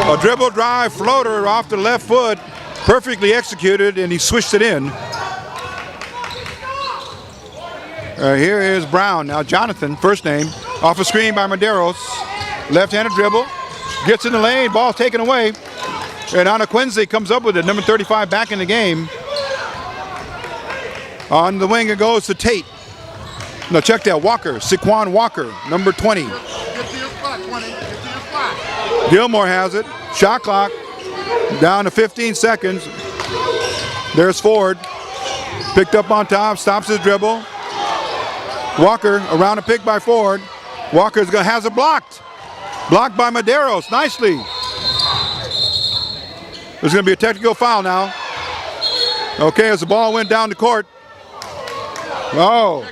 A dribble drive floater off the left foot, perfectly executed, and he swished it in. Here is Brown, now Jonathan, first name, off a screen by Medeiros. Left-handed dribble, gets in the lane, ball taken away. And Anna Quincy comes up with it, number 35 back in the game. On the wing it goes to Tate. Now check that, Walker, Saquon Walker, number 20. Get to your spot, 20. Get to your spot. Gilmore has it, shot clock, down to 15 seconds. There's Ford, picked up on top, stops his dribble. Walker around a pick by Ford. Has it blocked. Blocked by Medeiros, nicely. There's going to be a technical foul now. Okay, as the ball went down the court. Oh,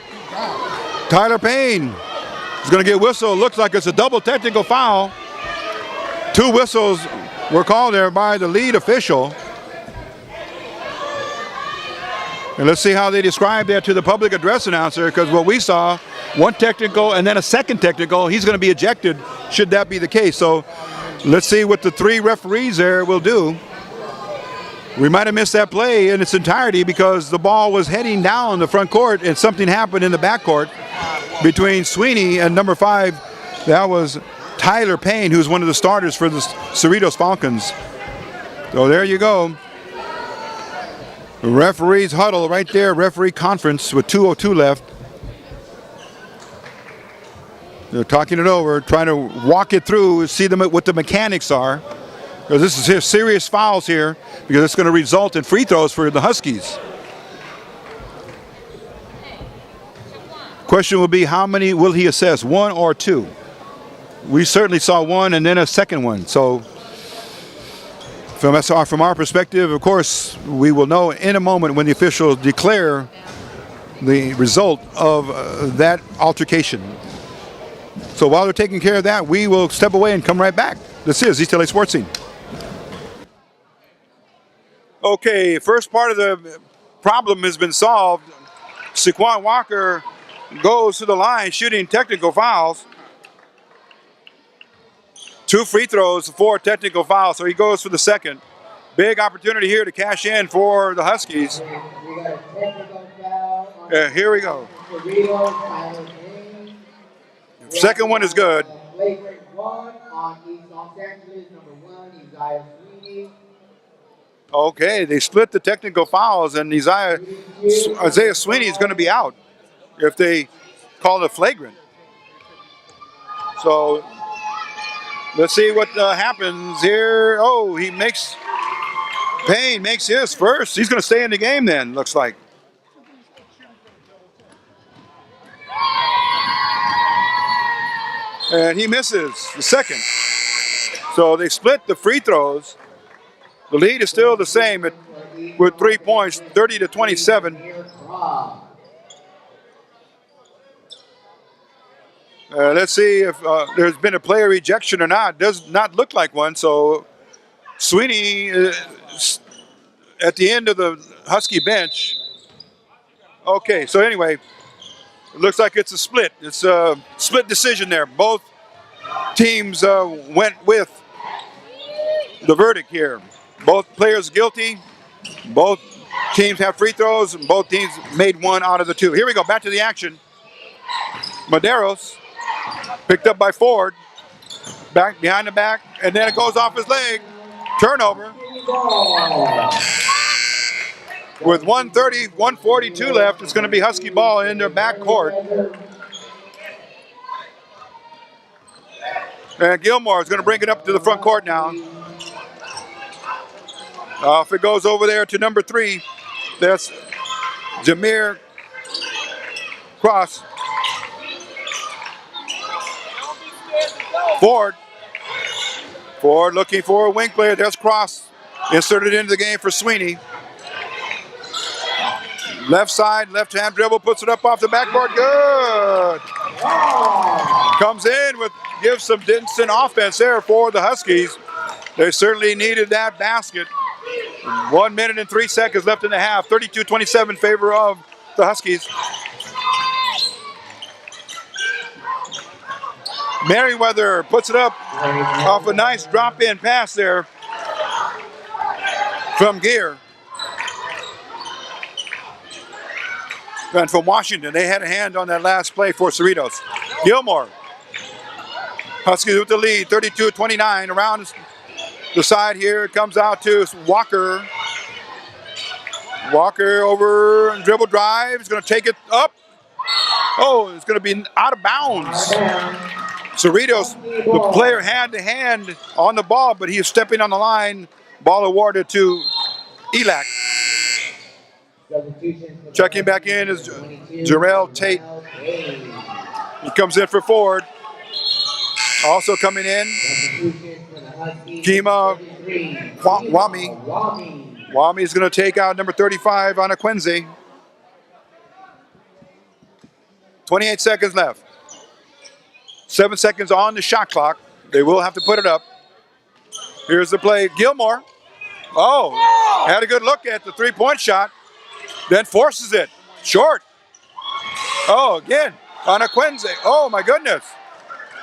Tyler Payne is going to get whistled. Looks like it's a double technical foul. 2 whistles were called there by the lead official. And let's see how they describe that to the public address announcer, because what we saw, 1 technical and then a second technical, he's going to be ejected should that be the case. So let's see what the 3 referees there will do. We might have missed that play in its entirety because the ball was heading down the front court and something happened in the back court between Sweeney and number 5. That was Tyler Payne, who's one of the starters for the Cerritos Falcons. So there you go. The referees huddle right there, referee conference with 2:02 left. They're talking it over, trying to walk it through, see them what the mechanics are. Because this is here, serious fouls here, because it's going to result in free throws for the Huskies. Question will be, how many will he assess, 1 or 2? We certainly saw 1 and then a second one. So from our perspective, of course, we will know in a moment when the officials declare the result of that altercation. So while they're taking care of that, we will step away and come right back. This is East LA Sports Scene. Okay, first part of the problem has been solved. Saquon Walker goes to the line shooting technical fouls. 2 free throws, 4 technical fouls, so he goes for the second. Big opportunity here to cash in for the Huskies. Here we go. Second one is good. Okay, they split the technical fouls, and Isaiah Sweeney is going to be out if they call it flagrant. So let's see what happens here. Oh, Payne makes his first. He's going to stay in the game then, looks like. And he misses the second. So they split the free throws. The lead is still the same with 3 points, 30-27. Let's see if there's been a player ejection or not. Does not look like one. So Sweeney at the end of the Husky bench. Okay, so anyway, it looks like it's a split. It's a split decision there. Both teams went with the verdict here. Both players guilty. Both teams have free throws, and both teams made 1 out of the 2. Here we go, back to the action. Medeiros picked up by Ford. Back behind the back, and then it goes off his leg. Turnover. With 1:42 left, it's going to be Husky ball in their back court. And Gilmore is going to bring it up to the front court now. If it goes over there to number 3, that's Jameer Cross. Ford looking for a wing player. There's Cross inserted into the game for Sweeney. Left side, left hand dribble, puts it up off the backboard. Good. Comes in with, gives some decent offense there for the Huskies. They certainly needed that basket. 1 minute and 3 seconds left in the half. 32-27 in favor of the Huskies. Merriweather puts it up off a nice drop-in pass there from Gear. And from Washington, they had a hand on that last play for Cerritos. Gilmore. Huskies with the lead, 32-29. Around the side here, it comes out to Walker. Walker over dribble drive. He's going to take it up. Oh, it's going to be out of bounds. Cerritos, the player hand-to-hand on the ball, but he's stepping on the line. Ball awarded to ELAC. Checking back in is Jarrell Tate. He comes in for Ford. Also coming in, Kima Wami. Wami is going to take out number 35 on Aquenzi. 28 seconds left. 7 seconds on the shot clock. They will have to put it up. Here's the play. Gilmore. Oh, had a good look at the three-point shot. Then forces it. Short. Oh, again, on Aquenzi. Oh, my goodness.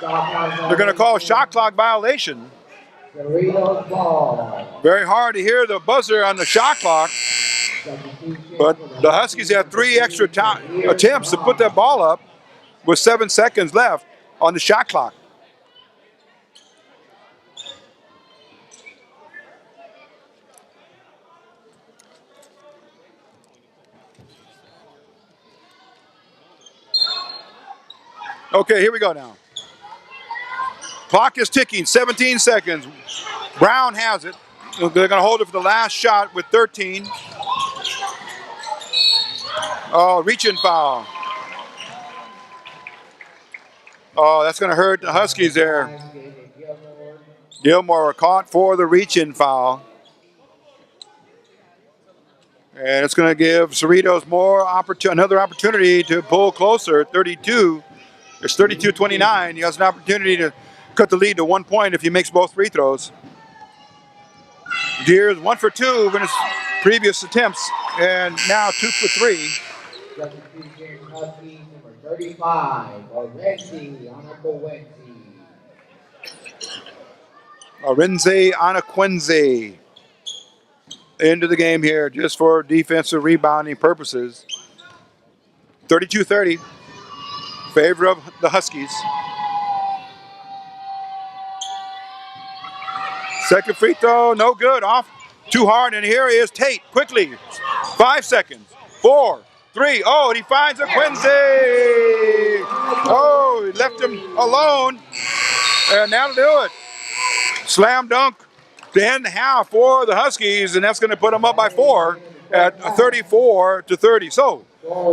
They're going to call a shot clock violation. Very hard to hear the buzzer on the shot clock. But the Huskies have 3 extra attempts to put that ball up with 7 seconds left on the shot clock. Okay, here we go now. Clock is ticking, 17 seconds. Brown has it. They're going to hold it for the last shot with 13. Oh, reach-in foul. Oh, that's going to hurt the Huskies there. Gilmore caught for the reach-in foul. And it's going to give Cerritos another opportunity to pull closer, 32. It's 32-29. He has an opportunity to cut the lead to 1 point if he makes both free throws. Gears 1 for 2 in his previous attempts, and now 2 for 3. Substitution Huskies number 35, Arenze Anaquenze into the game here just for defensive rebounding purposes. 32-30. Favor of the Huskies. Second free throw, no good. Off too hard, and here is Tate quickly. 5 seconds. 4, 3. Oh, and he finds a Quincy. Oh, he left him alone, and that'll do it. Slam dunk to end the half for the Huskies, and that's going to put them up by 4 at 34-30. So,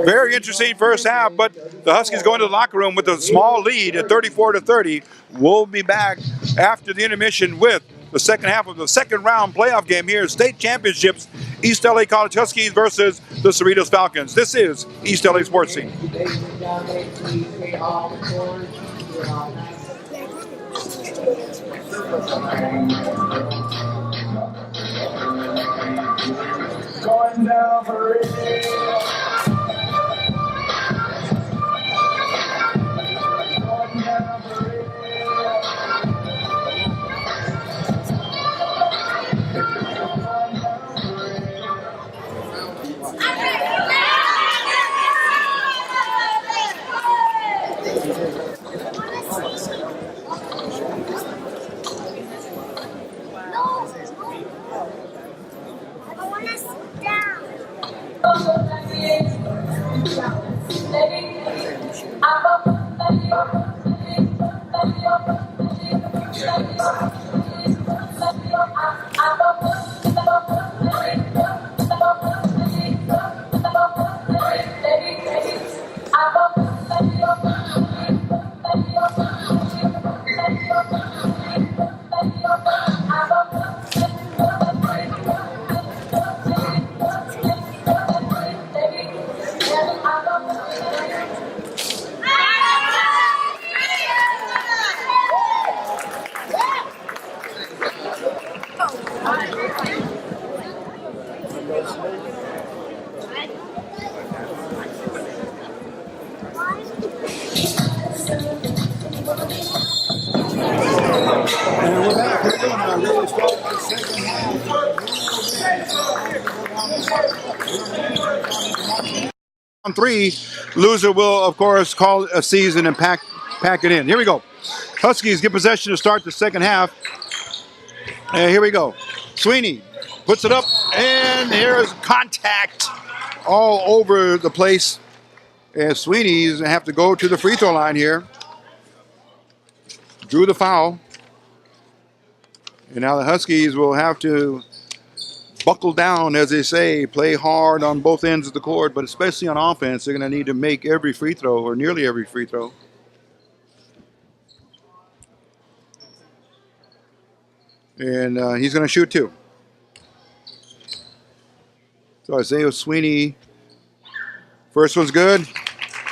very interesting first half, but the Huskies go into the locker room with a small lead at 34-30. We'll be back after the intermission with the second half of the second round playoff game here, state championships, East LA College Huskies versus the Cerritos Falcons. This is East LA Sports Scene. Going down for it. really started the second half. On 3, loser will, of course, call a season and pack it in. Here we go. Huskies get possession to start the second half. And here we go. Sweeney puts it up, and here's contact all over the place. And Sweeney's going to have to go to the free throw line here. Drew the foul. And now the Huskies will have to buckle down, as they say, play hard on both ends of the court, but especially on offense, they're going to need to make every free throw, or nearly every free throw. And he's going to shoot 2. So Isaiah Sweeney, first one's good.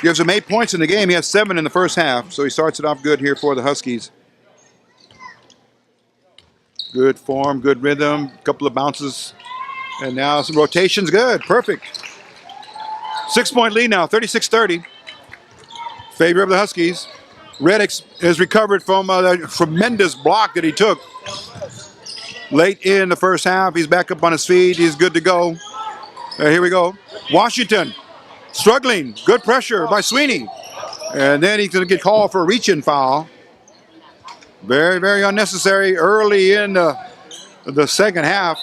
Gives him 8 points in the game. He has 7 in the first half, so he starts it off good here for the Huskies. Good form, good rhythm, couple of bounces, and now some rotations. Good, perfect. 6-point lead now, 36-30. Favor of the Huskies. Reddick has recovered from a tremendous block that he took late in the first half. He's back up on his feet. He's good to go. Here we go. Washington struggling. Good pressure by Sweeney. And then he's going to get called for a reach-in foul. Very, very unnecessary early in the second half.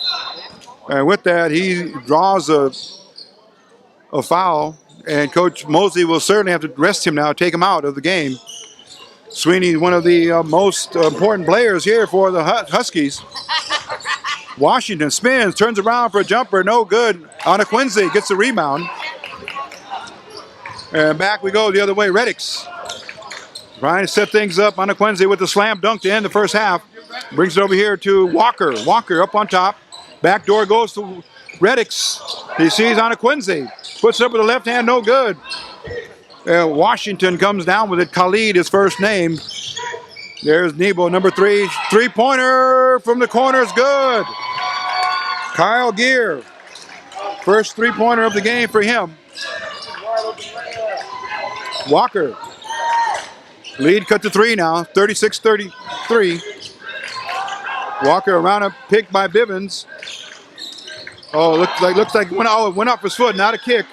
And with that, he draws a foul. And Coach Mosley will certainly have to rest him now, take him out of the game. Sweeney, one of the most important players here for the Huskies. Washington spins, turns around for a jumper, no good. Anaquinze gets the rebound. And back we go the other way. Reddicks trying to set things up. Anaquinze with the slam dunk to end the first half. Brings it over here to Walker. Walker up on top. Back door goes to Reddicks. He sees Anaquinze. Puts it up with the left hand, no good. Washington comes down with it. Khalid, his first name. There's Nebo, number 3. Three-pointer from the corner is good. Kyle Gear. First three-pointer of the game for him. Walker. Lead cut to 3 now, 36-33. Walker around a pick by Bivens. Oh, looks like it went off his foot, not a kick.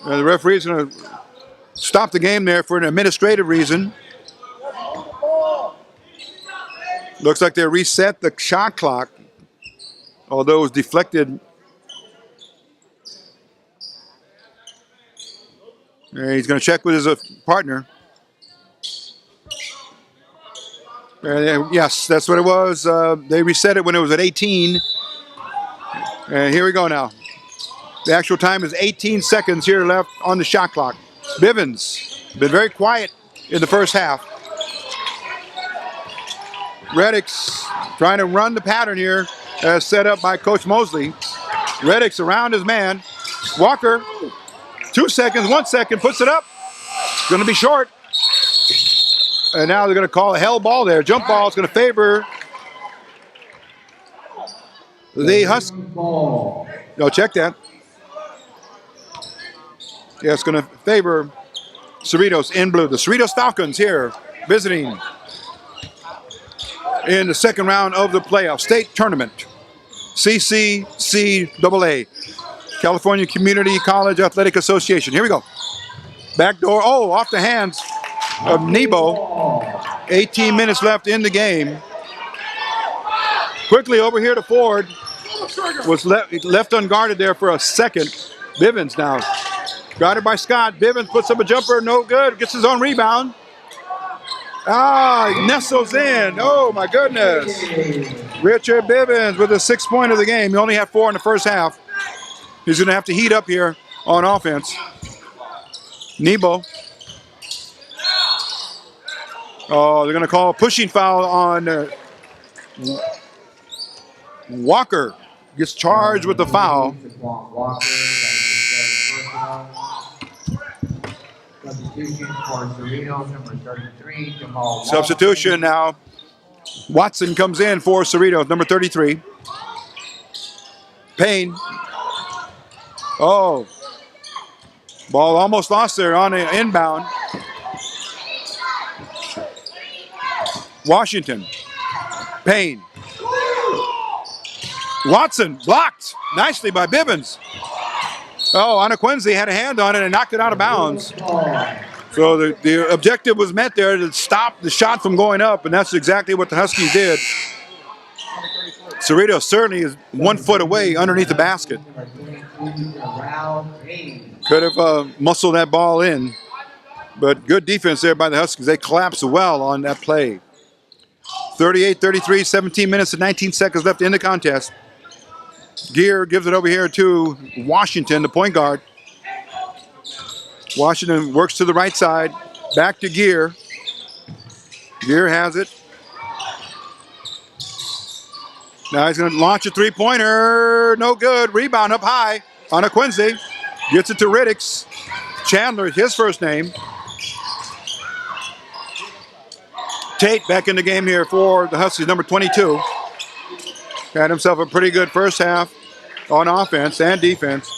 And the referee's going to stop the game there for an administrative reason. Looks like they reset the shot clock, although it was deflected. And he's going to check with his partner. And yes, that's what it was. They reset it when it was at 18. And here we go now. The actual time is 18 seconds here left on the shot clock. Bivens been very quiet in the first half. Reddicks trying to run the pattern here as set up by Coach Mosley. Reddicks around his man. Walker, 2 seconds, 1 second, puts it up. Going to be short. And now they're going to call a hell ball there. Jump ball is going to favor the Huskies. No, check that. Yeah, it's going to favor Cerritos in blue. The Cerritos Falcons here visiting in the second round of the playoff state tournament. CCCAA, California Community College Athletic Association. Here we go. Back door. Oh, off the hands of Nebo. 18 minutes left in the game. Quickly over here to Ford. Was left unguarded there for a second. Bivens now. Guarded by Scott. Bivens puts up a jumper. No good. Gets his own rebound. He nestles in. Oh, my goodness. Richard Bivens with a 6-point of the game. He only had 4 in the first half. He's going to have to heat up here on offense. Nebo. Oh, they're going to call a pushing foul on Walker. Gets charged with the foul. Substitution for Cerritos, number 33, Jamal. Substitution now. Watson comes in for Cerritos, number 33. Payne. Oh. Ball almost lost there on an inbound. Washington. Payne. Watson blocked nicely by Bibbins. Oh, Anaquinzi had a hand on it and knocked it out of bounds. So the objective was met there to stop the shot from going up, and that's exactly what the Huskies did. Cerritos certainly is 1 foot away underneath the basket. Could have muscled that ball in, but good defense there by the Huskies. They collapsed well on that play. 38-33, 17 minutes and 19 seconds left in the contest. Gear gives it over here to Washington, the point guard. Washington works to the right side. Back to Gear. Gear has it. Now he's going to launch a three-pointer. No good. Rebound up high. Anaquinzi gets it to Riddicks. Chandler, his first name. Tate back in the game here for the Huskies, number 22. Had himself a pretty good first half on offense and defense.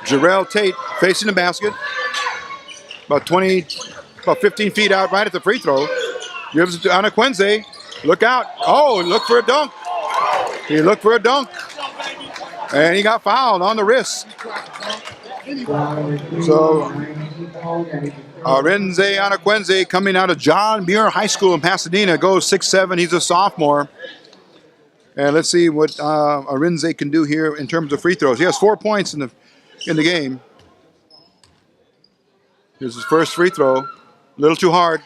Jarrell Tate facing the basket. About 15 feet out right at the free throw. Gives it to Anaquinzi. Look out. Oh, look for a dunk. He looked for a dunk. And he got fouled on the wrist. So, Arinze Anaquinzi coming out of John Muir High School in Pasadena goes 6'7". He's a sophomore. And let's see what Arinze can do here in terms of free throws. He has 4 points in the game. Here's his first free throw. A little too hard.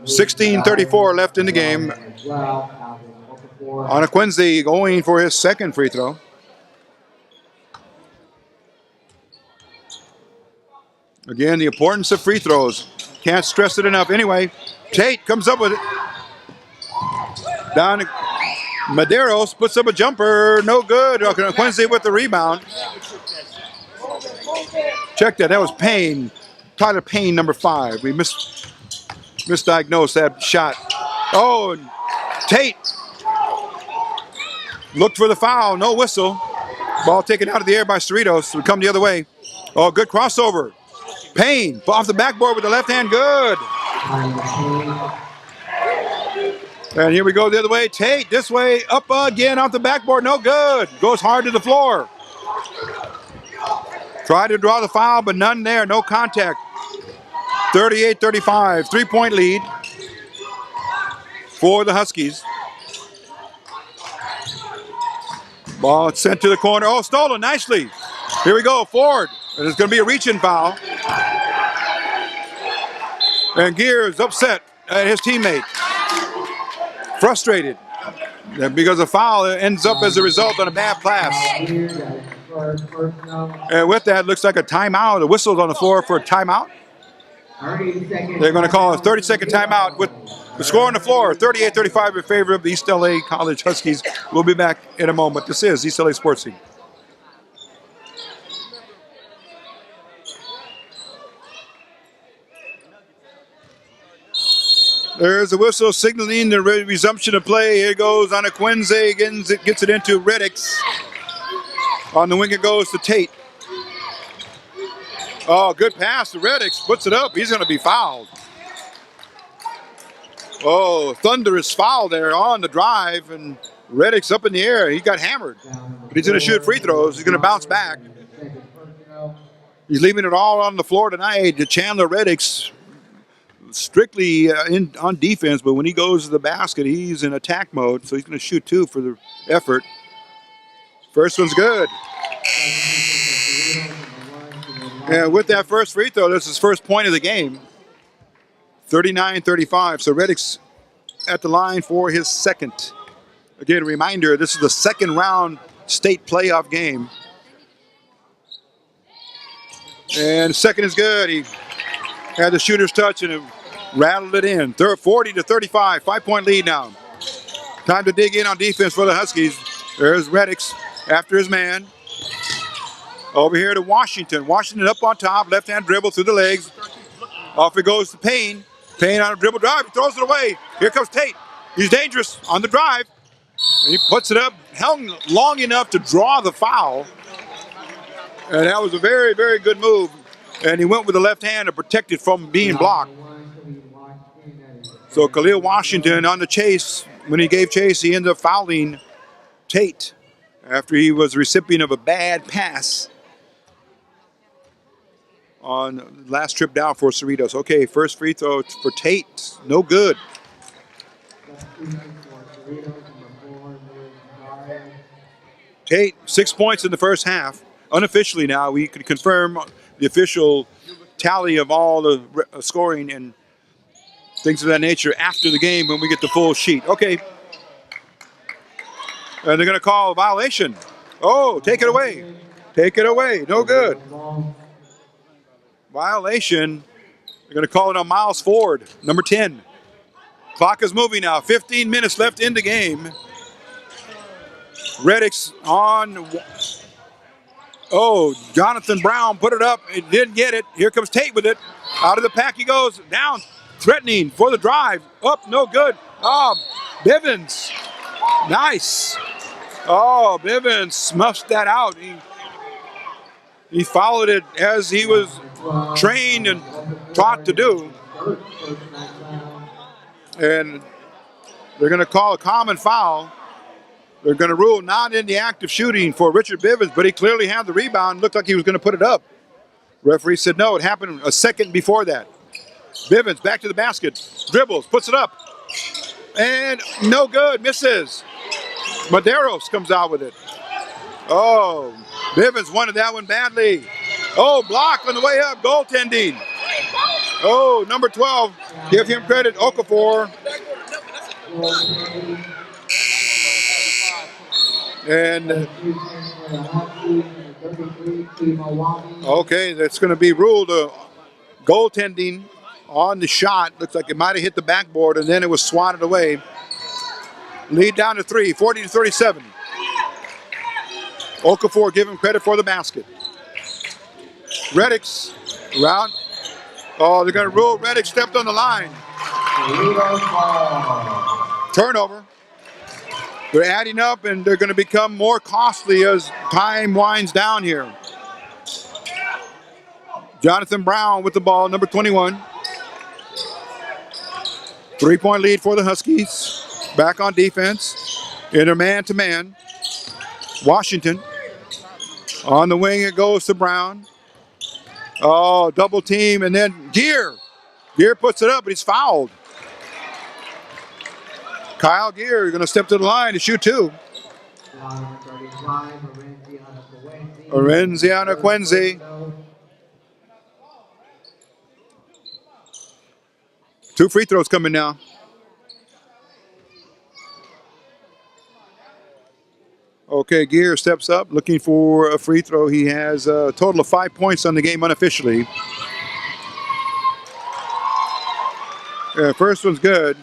16:34 left in the game. Anaquinzi going for his second free throw. Again, the importance of free throws. Can't stress it enough. Anyway, Tate comes up with it. Down to Medeiros, puts up a jumper. No good. Anaquinzi with the rebound. Check that. That was Payne. Tyler Payne, number 5. We misdiagnosed that shot. Oh, Tate looked for the foul. No whistle. Ball taken out of the air by Cerritos. We come the other way. Oh, good crossover. Payne off the backboard with the left hand. Good. And here we go the other way. Tate this way. Up again off the backboard. No good. Goes hard to the floor. Tried to draw the foul, but none there. No contact. 38-35. 3-point lead for the Huskies. Ball sent to the corner. Oh, stolen nicely. Here we go. Ford. And it's going to be a reach-in foul. And Gear is upset at his teammate. Frustrated. Because a foul ends up as a result on a bad pass. And with that, looks like a timeout. The whistle's on the floor for a timeout. They're going to call a 30-second timeout with the score on the floor, 38-35 in favor of the East LA College Huskies. We'll be back in a moment. This is East LA Sports Scene. There's a whistle signaling the resumption of play. Here goes Anaquinzi, gets it into Riddicks. On the wing it goes to Tate. Oh, good pass to Riddicks. Puts it up. He's going to be fouled. Oh, thunderous foul there on the drive. And Riddicks up in the air. He got hammered. But he's going to shoot free throws. He's going to bounce back. He's leaving it all on the floor tonight. Chandler Riddicks strictly on defense, but when he goes to the basket, he's in attack mode. So he's going to shoot 2 for the effort. First one's good. And with that first free throw, this is his first point of the game. 39-35. So Riddicks at the line for his second. Again, a reminder, this is the second round state playoff game. And second is good. He had the shooter's touch and it rattled it in. 40-35, 5-point lead now. Time to dig in on defense for the Huskies. There's Riddicks after his man. Over here to Washington. Washington up on top, left-hand dribble through the legs. Off it goes to Payne. Payne on a dribble drive, he throws it away. Here comes Tate. He's dangerous on the drive. And he puts it up, held long enough to draw the foul. And that was a very, very good move And he went with the left hand to protect it from being blocked. So Khalil Washington on the chase. When he gave chase, he ended up fouling Tate after he was the recipient of a bad pass on last trip down for Cerritos. Okay, first free throw for Tate. No good. Tate, 6 points in the first half. Unofficially now, we could confirm the official tally of all the scoring and things of that nature after the game when we get the full sheet. Okay. And they're going to call a violation. Oh, take it away. Take it away. No good. Violation. They're going to call it on Miles Ford, number 10. Clock is moving now. 15 minutes left in the game. Reddick's on. Oh, Jonathan Brown put it up. He didn't get it. Here comes Tate with it. Out of the pack he goes. Down. Threatening for the drive. Up. No good. Oh, Bivens. Nice. Oh, Bivens smuffed that out. He followed it as he was trained and taught to do. And they're going to call a common foul. They're going to rule not in the act of shooting for Richard Bivens, but he clearly had the rebound. Looked like he was going to put it up. Referee said no, it happened a second before that. Bivens back to the basket. Dribbles, puts it up. And no good, misses. Maderos comes out with it. Oh, Bivens wanted that one badly. Oh, block on the way up, goaltending. Oh, number 12, give him credit, Okafor. And okay, that's going to be ruled goaltending on the shot. Looks like it might have hit the backboard and then it was swatted away. Lead down to 3, 40-37. Okafor give him credit for the basket. Reddick's round. Oh, they're going to rule Reddick stepped on the line. Turnover. They're adding up and they're going to become more costly as time winds down here. Jonathan Brown with the ball, number 21. 3-point lead for the Huskies. Back on defense. In a man-to-man. Washington. On the wing it goes to Brown. Oh, double team and then Gear. Gear puts it up, but he's fouled. Kyle Gear going to step to the line to shoot 2. Orenziana Quenzi. 2 free throws coming now. Okay, Gear steps up looking for a free throw. He has a total of 5 points on the game unofficially. First one's good.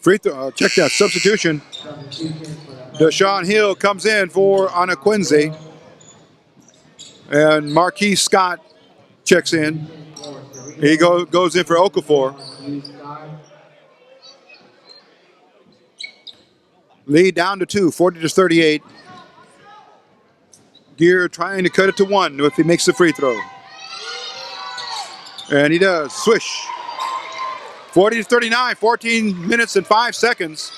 Free throw, check that, substitution. Deshaun Hill comes in for Anna Quincy. And Marquise Scott checks in. He goes in for Okafor. Lead down to 2, 40-38. Gear trying to cut it to 1 if he makes the free throw. And he does. Swish. 40-39, 14 minutes and 5 seconds.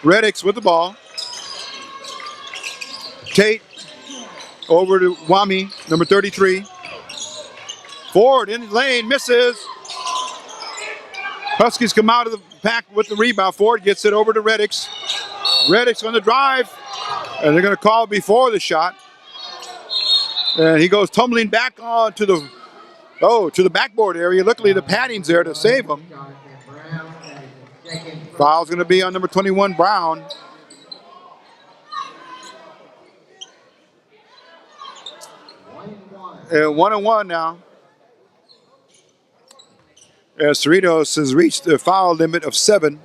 Reddick's with the ball. Tate over to Wami, number 33. Ford in the lane, misses. Huskies come out of the pack with the rebound. Ford gets it over to Reddick's. Reddick's on the drive, and they're going to call before the shot. And he goes tumbling back on to the backboard area. Luckily, the padding's there to save him. Foul's going to be on number 21, Brown. And 1-1 now. As Cerritos has reached the foul limit of 7.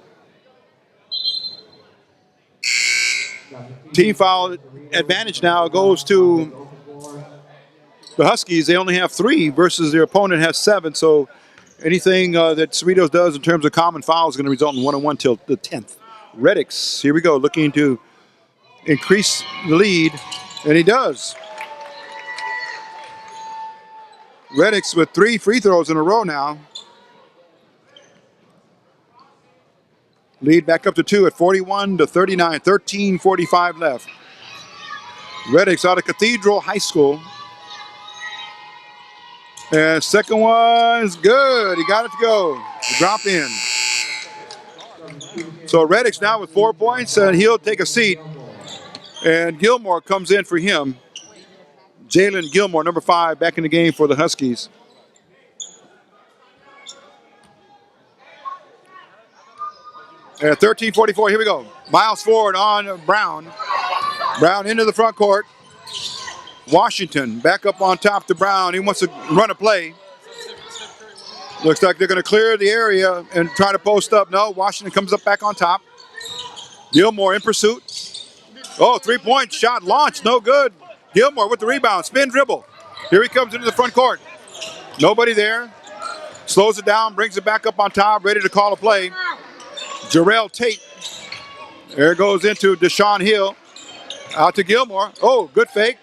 Team foul advantage now goes to the Huskies. They only have 3 versus their opponent has 7. So anything that Cerritos does in terms of common foul is going to result in 1-1 till the 10th. Reddick's, here we go, looking to increase the lead. And he does. Reddick's with 3 free throws in a row now. Lead back up to 2 at 41-39, 13:45 left. Reddick's out of Cathedral High School. And second one's good. He got it to go. Drop in. So Reddick's now with 4 points, and he'll take a seat. And Gilmore comes in for him. Jalen Gilmore, number 5, back in the game for the Huskies. At 13:44, here we go. Miles forward on Brown. Brown into the front court. Washington back up on top to Brown. He wants to run a play. Looks like they're going to clear the area and try to post up. No, Washington comes up back on top. Gilmore in pursuit. Oh, 3-point shot launched, no good. Gilmore with the rebound, spin dribble. Here he comes into the front court. Nobody there. Slows it down, brings it back up on top, ready to call a play. Jarrell Tate. There goes into Deshaun Hill. Out to Gilmore. Oh, good fake.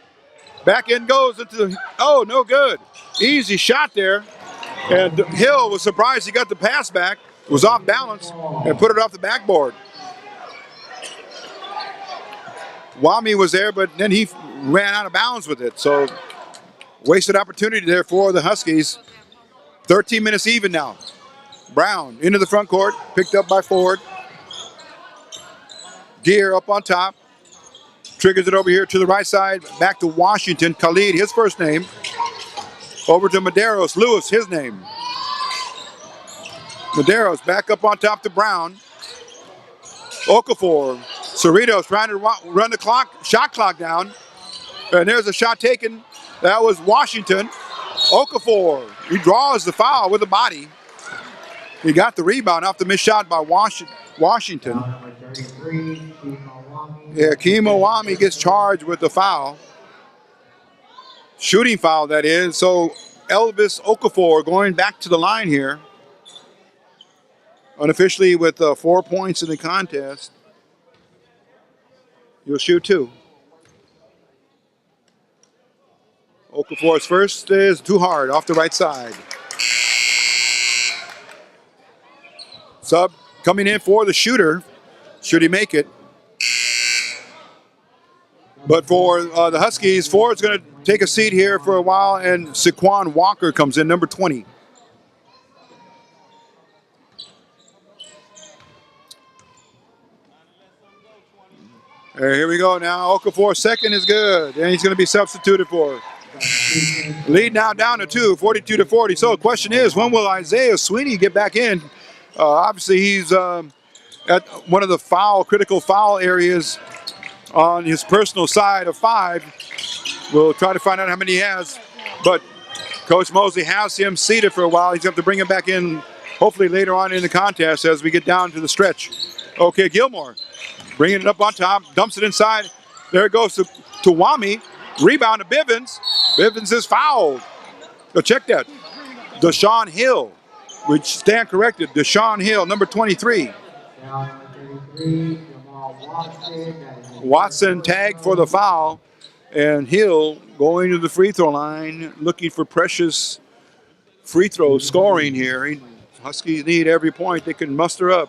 Back in goes into the, oh, no good. Easy shot there. And Hill was surprised he got the pass back, was off balance, and put it off the backboard. Wami was there, but then he ran out of bounds with it. So wasted opportunity there for the Huskies. 13 minutes even now. Brown into the front court, picked up by Ford. Gear up on top. Triggers it over here to the right side, back to Washington. Khalid, his first name. Over to Medeiros, Lewis, his name. Medeiros back up on top to Brown. Okafor, Cerritos trying to run the clock, shot clock down. And there's a shot taken. That was Washington. Okafor, he draws the foul with the body. He got the rebound off the missed shot by Washington. Yeah, Kimo Wami gets charged with the foul. Shooting foul, that is. So Elvis Okafor going back to the line here. Unofficially with 4 points in the contest. You'll shoot 2. Okafor's first is too hard, off the right side. Sub coming in for the shooter. Should he make it? But for the Huskies, Ford's going to take a seat here for a while, and Saquon Walker comes in, number 20. Here we go now. Okafor second is good, and he's going to be substituted for. Lead now down to 2, 42-40. So the question is, when will Isaiah Sweeney get back in? Obviously, he's at one of the critical foul areas on his personal side of 5. We'll try to find out how many he has. But Coach Mosley has him seated for a while. He's going to have to bring him back in hopefully later on in the contest as we get down to the stretch. Okay, Gilmore bringing it up on top, dumps it inside. There it goes to Wami. Rebound to Bivens. Bivens is fouled. So check that. Deshaun Hill, which stand corrected. Deshaun Hill, number 23. Watson tagged for the foul, and Hill going to the free throw line, looking for precious free throw scoring here. Huskies need every point they can muster up.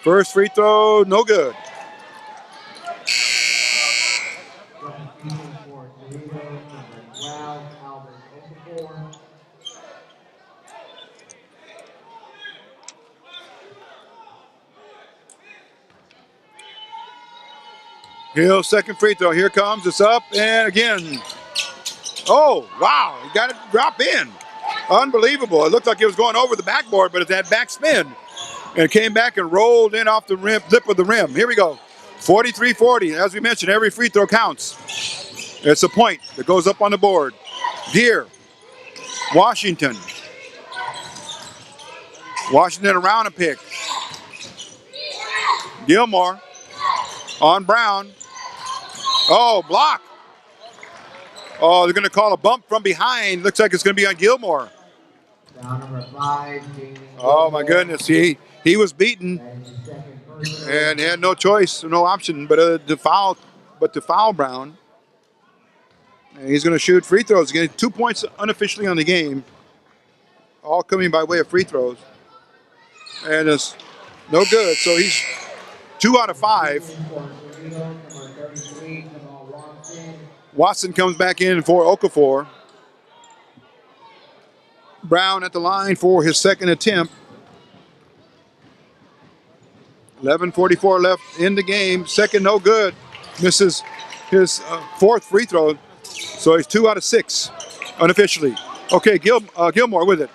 First free throw, no good. Hill, second free throw. Here comes. It's up. And again. Oh, wow. He got it drop in. Unbelievable. It looked like it was going over the backboard, but it's that back spin. And came back and rolled in off the rim, lip of the rim. Here we go. 43-40. As we mentioned, every free throw counts. It's a point that goes up on the board. Gear. Washington. Washington around a pick. Gilmore on Brown. Oh, block. Oh, they're going to call a bump from behind. Looks like it's going to be on Gilmore. Down number 5. Oh, my goodness. He was beaten and had no choice, no option but to foul but to foul Brown. And he's going to shoot free throws. Getting 2 points unofficially on the game. All coming by way of free throws. And it's no good. So he's 2 out of 5. Watson comes back in for Okafor. Brown at the line for his second attempt. 11:44 left in the game. Second, no good. Misses his fourth free throw. So he's 2 out of 6 unofficially. Okay, Gilmore with it.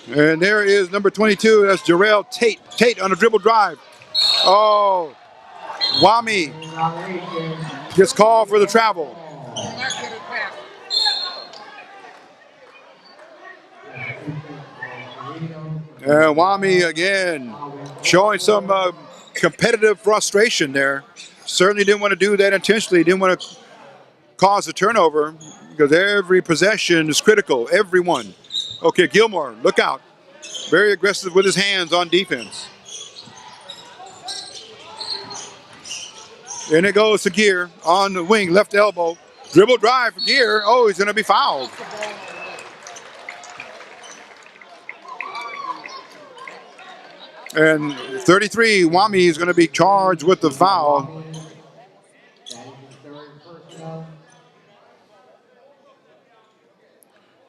And there is number 22. That's Jarrell Tate. Tate on a dribble drive. Oh, Wami gets called for the travel. And Wami again showing some competitive frustration there. Certainly didn't want to do that intentionally. Didn't want to cause a turnover because every possession is critical. Every one. Okay, Gilmore, look out. Very aggressive with his hands on defense. And it goes to Gear on the wing, left elbow. Dribble drive for Gear. Oh, he's going to be fouled. And 33, Wami is going to be charged with the foul.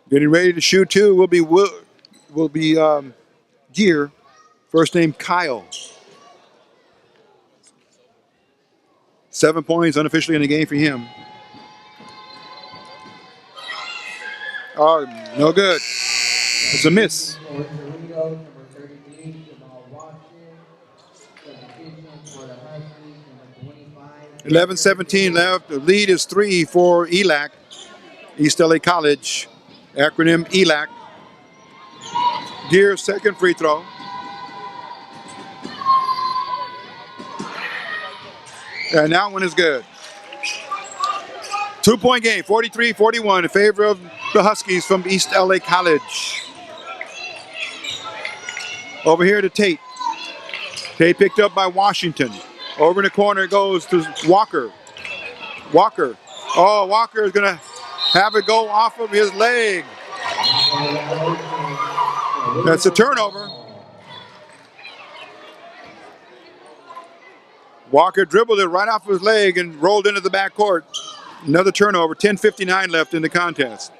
Getting ready to shoot two will be Gear. First name Kyle. 7 points unofficially in the game for him. Oh, no good. It's a miss. 11:17 left. The lead is 3 for ELAC, East LA College. Acronym ELAC. Gear's second free throw. And that one is good. 2-point game, 43-41 in favor of the Huskies from East LA College. Over here to Tate. Tate picked up by Washington. Over in the corner goes to Walker. Walker. Oh, Walker is going to have it go off of his leg. That's a turnover. Walker dribbled it right off his leg and rolled into the backcourt. Another turnover. 10:59 left in the contest.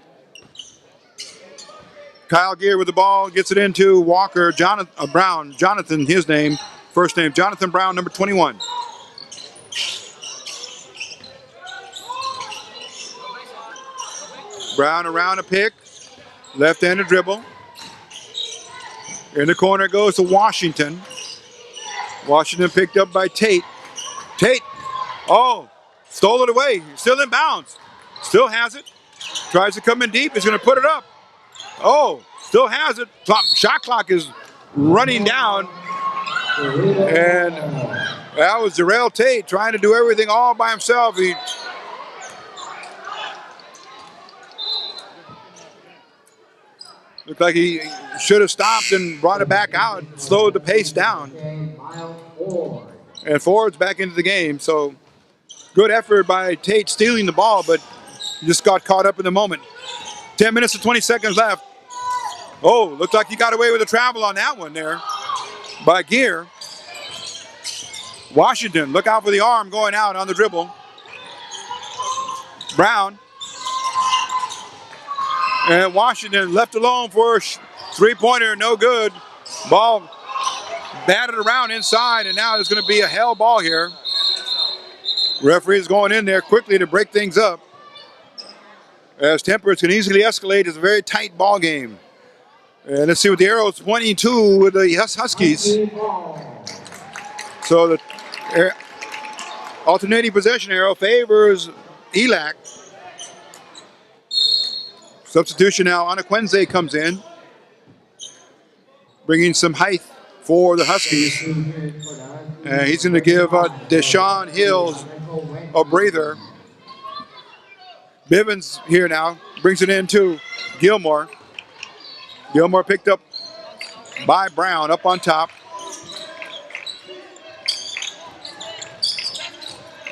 Kyle Gear with the ball, gets it into Walker. Brown, Jonathan, his name. First name, Jonathan Brown, number 21. Brown around a pick. Left-handed dribble. In the corner goes to Washington. Washington picked up by Tate. Tate, oh, stole it away. Still in bounds. Still has it. Tries to come in deep. He's going to put it up. Oh, still has it. Shot clock is running down. And that was Jarrell Tate trying to do everything all by himself. He looked like he should have stopped and brought it back out, slowed the pace down. And Ford's back into the game. So good effort by Tate stealing the ball, but just got caught up in the moment. 10 minutes and 20 seconds left. Oh, looked like he got away with a travel on that one there by Gear. Washington, look out for the arm going out on the dribble. Brown. And Washington left alone for a three-pointer, no good. Ball batted around inside, and now there's going to be a hell ball here. Referee is going in there quickly to break things up, as tempers can easily escalate. It's a very tight ball game. And let's see what the arrow's pointing to with the Huskies. So the alternating possession arrow favors ELAC. Substitution now, Anakwenze comes in, bringing some height for the Huskies. And he's going to give Deshaun Hills a breather. Bivens here now, brings it in to Gilmore. Gilmore picked up by Brown, up on top.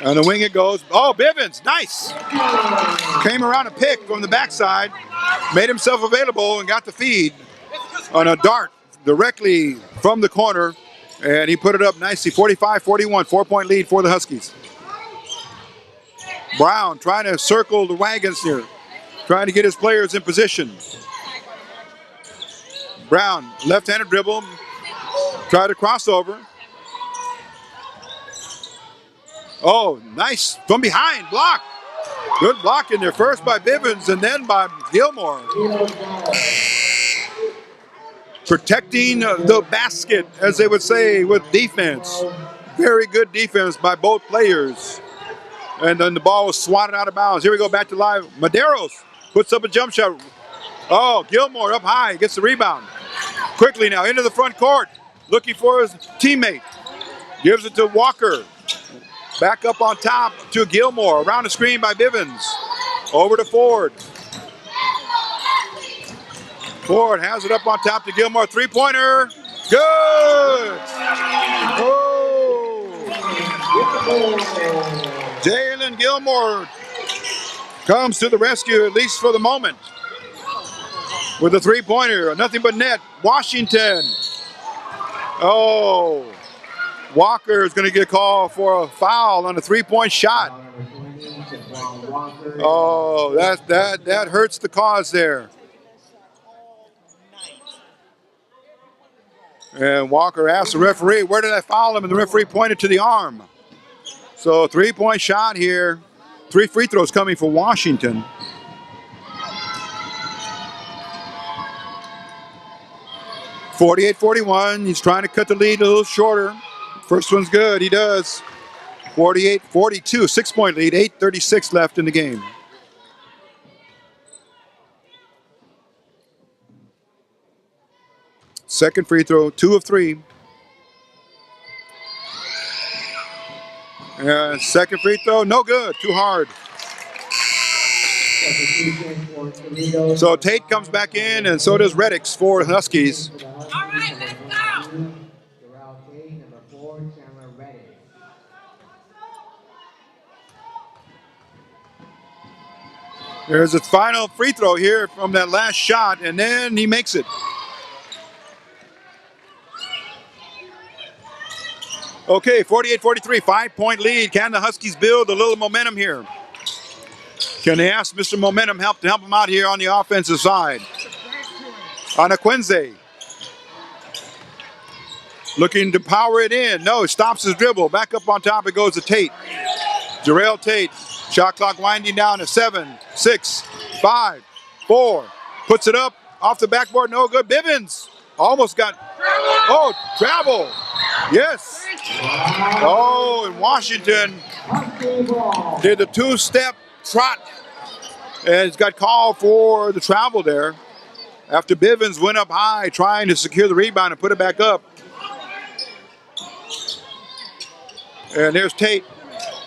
On the wing it goes. Oh, Bivens, nice. Came around a pick from the backside, made himself available and got the feed on a dart directly from the corner, and he put it up nicely, 45-41, 4-point lead for the Huskies. Brown trying to circle the wagons here, trying to get his players in position. Brown, left-handed dribble, try to cross over. Oh, nice, from behind, block. Good block in there, first by Bivens and then by Gilmore. Protecting the basket, as they would say, with defense. Very good defense by both players. And then the ball was swatted out of bounds. Here we go, back to live. Medeiros puts up a jump shot. Oh, Gilmore up high, gets the rebound. Quickly now, into the front court, looking for his teammate. Gives it to Walker. Back up on top to Gilmore, around the screen by Bivens. Over to Ford. Ford has it up on top to Gilmore, three-pointer. Good! Oh! Jalen Gilmore comes to the rescue, at least for the moment, with a three-pointer, nothing but net. Washington. Oh, Walker is going to get called for a foul on a three-point shot. Oh, that hurts the cause there. And Walker asked the referee, where did I foul him? And the referee pointed to the arm. So three-point shot here. 3 free throws coming for Washington. (48-41). He's trying to cut the lead a little shorter. First one's good. He does. 48-42. 6-point lead. 8:36 left in the game. Second free throw, 2 of 3. And second free throw, no good, too hard. So Tate comes back in, and so does Reddix for the Huskies. All right, let's go. There's a final free throw here from that last shot, and then he makes it. Okay, 48-43, 5-point lead. Can the Huskies build a little momentum here? Can they ask Mr. Momentum to help them out here on the offensive side? Anaquinze. Looking to power it in. No, stops his dribble. Back up on top, it goes to Tate. Jarrell Tate. Shot clock winding down to 7, 6, 5, 4. Puts it up off the backboard. No good. Bivens almost got. Oh, travel. Yes. Oh, and Washington did the 2-step trot. And it's got called for the travel there after Bivens went up high trying to secure the rebound and put it back up. And there's Tate.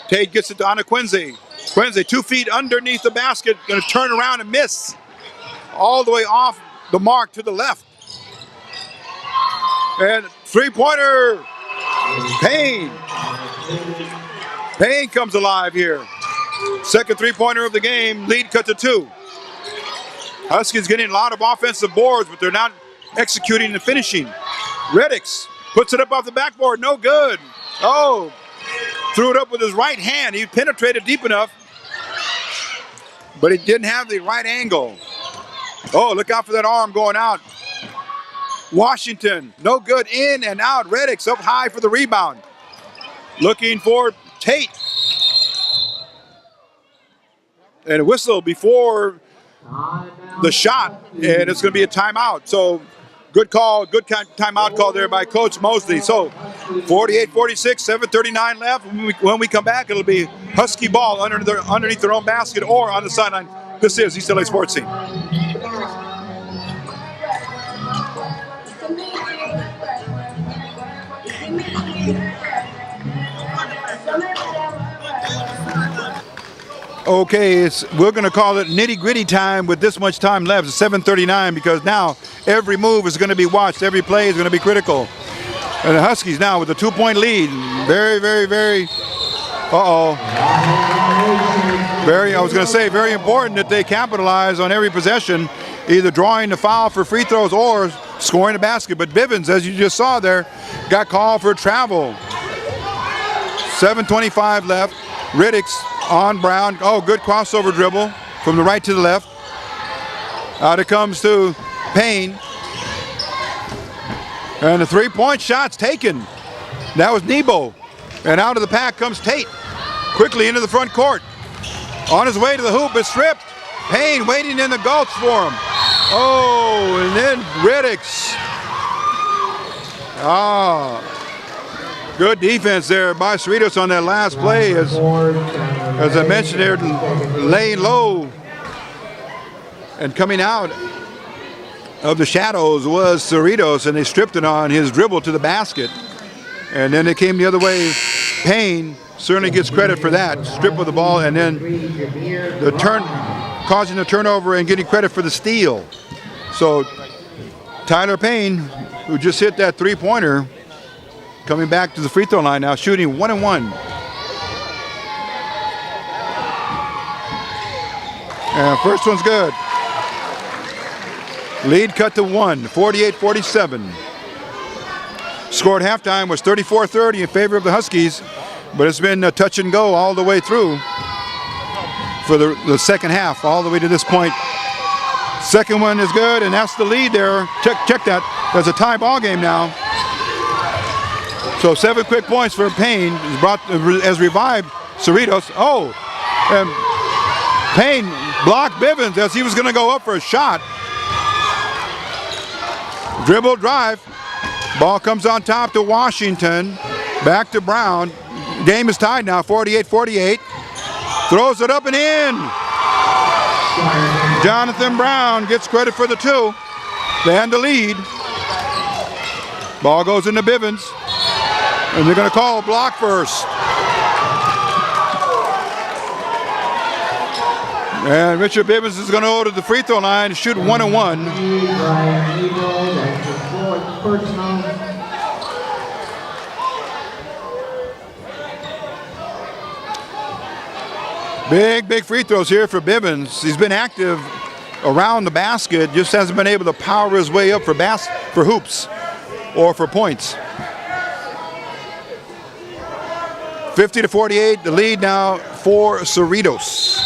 Tate gets it to Anaquinze. Quincy 2 feet underneath the basket, going to turn around and miss. All the way off the mark to the left. And three-pointer, Payne. Payne comes alive here. Second three-pointer of the game, lead cut to 2. Huskies getting a lot of offensive boards, but they're not executing and finishing. Reddix puts it up off the backboard, no good. Oh, threw it up with his right hand. He penetrated deep enough, but he didn't have the right angle. Oh, look out for that arm going out. Washington, no good, in and out. Reddix up high for the rebound. Looking for Tate. And a whistle before the shot, and it's going to be a timeout. So good call, good timeout call there by Coach Mosley. So 48-46, 7:39 left. When we come back, it'll be Husky ball underneath their own basket or on the sideline. This is East LA Sports Scene. Okay, we're going to call it nitty-gritty time with this much time left. It's 7:39 because now every move is going to be watched. Every play is going to be critical. And the Huskies now with a 2-point lead. Very, very, very Uh-oh. I was going to say, very important that they capitalize on every possession, either drawing the foul for free throws or scoring a basket. But Bivens, as you just saw there, got called for travel. 7:25 left. Riddicks on Brown. Oh, good crossover dribble from the right to the left. Out it comes to Payne. And the three-point shot's taken. That was Nebo. And out of the pack comes Tate. Quickly into the front court. On his way to the hoop, it's stripped. Payne waiting in the gulch for him. Oh, and then Riddicks. Good defense there by Cerritos on that last play. As I mentioned, they're laying low. And coming out of the shadows was Cerritos, and they stripped it on his dribble to the basket. And then it came the other way. Payne certainly gets credit for that. Strip of the ball, and then the turn, causing the turnover and getting credit for the steal. So Tyler Payne, who just hit that three-pointer, coming back to the free throw line now, shooting 1 and 1. And first one's good. Lead cut to 1, 48-47. Score at halftime was 34-30 in favor of the Huskies, but it's been a touch and go all the way through for the second half, all the way to this point. Second one is good, and that's the lead there. Check that. There's a tie ball game now. So 7 quick points for Payne has revived Cerritos. Oh, and Payne blocked Bivens as he was going to go up for a shot. Dribble drive. Ball comes on top to Washington. Back to Brown. Game is tied now, 48-48. Throws it up and in. Jonathan Brown gets credit for the 2 and the lead. Ball goes into Bivens. And they're going to call a block first. And Richard Bivens is going to go to the free throw line to shoot 1 and 1. Big free throws here for Bivens. He's been active around the basket, just hasn't been able to power his way up for hoops or for points. 50-48, the lead now for Cerritos.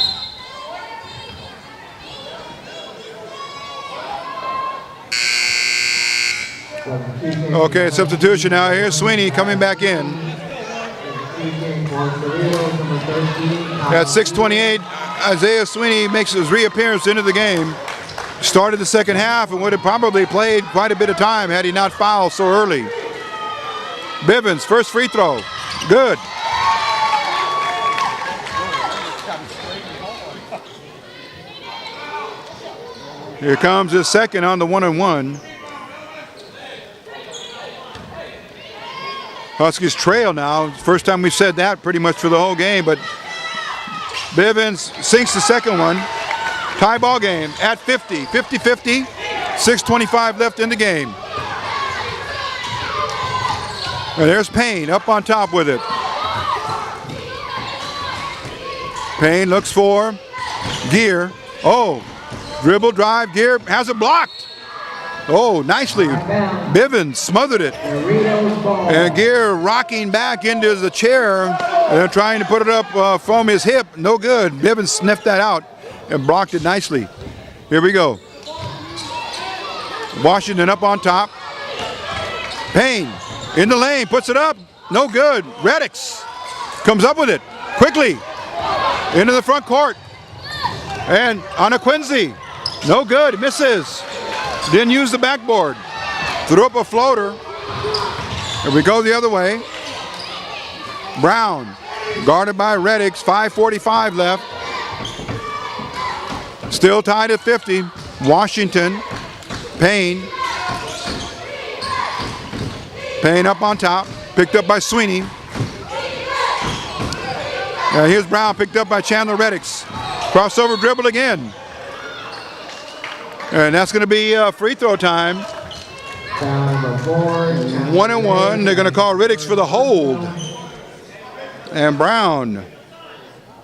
Okay, substitution now. Here's Sweeney coming back in. At 6:28, Isaiah Sweeney makes his reappearance into the game. Started the second half and would have probably played quite a bit of time had he not fouled so early. Bivens, first free throw. Good. Here comes his second on the 1 and 1. Huskies trail now. First time we've said that pretty much for the whole game, but Bivens sinks the second one. Tie ball game at 50. 50-50. 6:25 left in the game. And there's Payne up on top with it. Payne looks for Gear. Oh, dribble drive. Gear has it blocked. Oh, nicely. Bivens smothered it. And Gear rocking back into the chair and trying to put it up from his hip. No good. Bivens sniffed that out and blocked it nicely. Here we go. Washington up on top. Payne in the lane, puts it up. No good. Riddicks comes up with it quickly into the front court. And on a Quincy. No good. Misses. Didn't use the backboard. Threw up a floater. Here we go the other way. Brown guarded by Riddicks. 5:45 left. Still tied at 50. Washington. Payne. Payne up on top. Picked up by Sweeney. Here's Brown, picked up by Chandler Riddicks. Crossover dribble again. And that's going to be free throw time. 1 and 1. They're going to call Riddicks for the hold. And Brown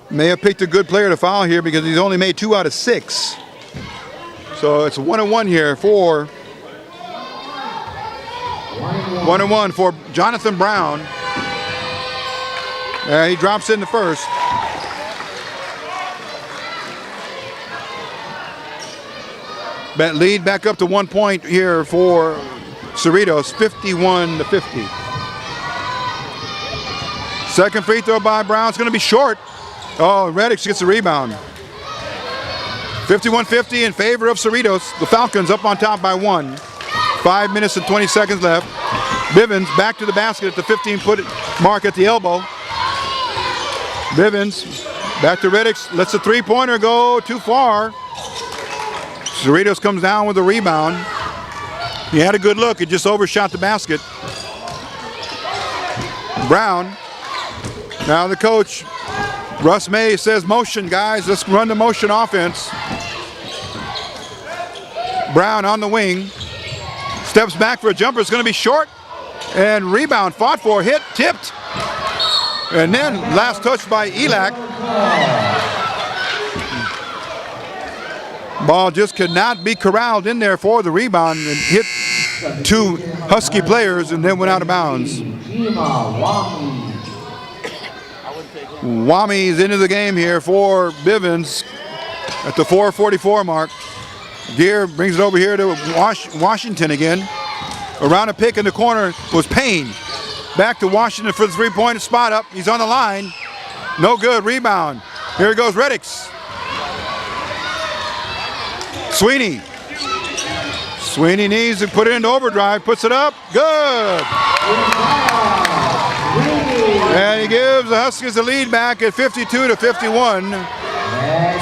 may have picked a good player to foul here because he's only made 2 out of 6. So it's 1-1 here for 1-1 for Jonathan Brown. He drops in the first. That lead back up to 1 point here for Cerritos, 51-50. Second free throw by Brown. It's going to be short. Oh, Reddix gets the rebound. 51-50 in favor of Cerritos. The Falcons up on top by 1. 5 minutes and 20 seconds left. Bivens back to the basket at the 15-foot mark at the elbow. Bivens back to Reddix. Lets the three-pointer go too far. Cerritos comes down with a rebound. He had a good look. He just overshot the basket. Brown. Now the coach, Russ May, says motion, guys. Let's run the motion offense. Brown on the wing. Steps back for a jumper. It's going to be short. And rebound. Fought for. Hit. Tipped. And then last touch by ELAC. Ball just could not be corralled in there for the rebound and hit 2 Husky players and then went out of bounds. Wami's into the game here for Bivens at the 4:44 mark. Gear brings it over here to Washington again. Around a pick in the corner was Payne. Back to Washington for the three-point spot up. He's on the line. No good. Rebound. Here goes Reddix. Sweeney. Sweeney needs to put it into overdrive. Puts it up. Good. And he gives the Huskies the lead back at 52-51.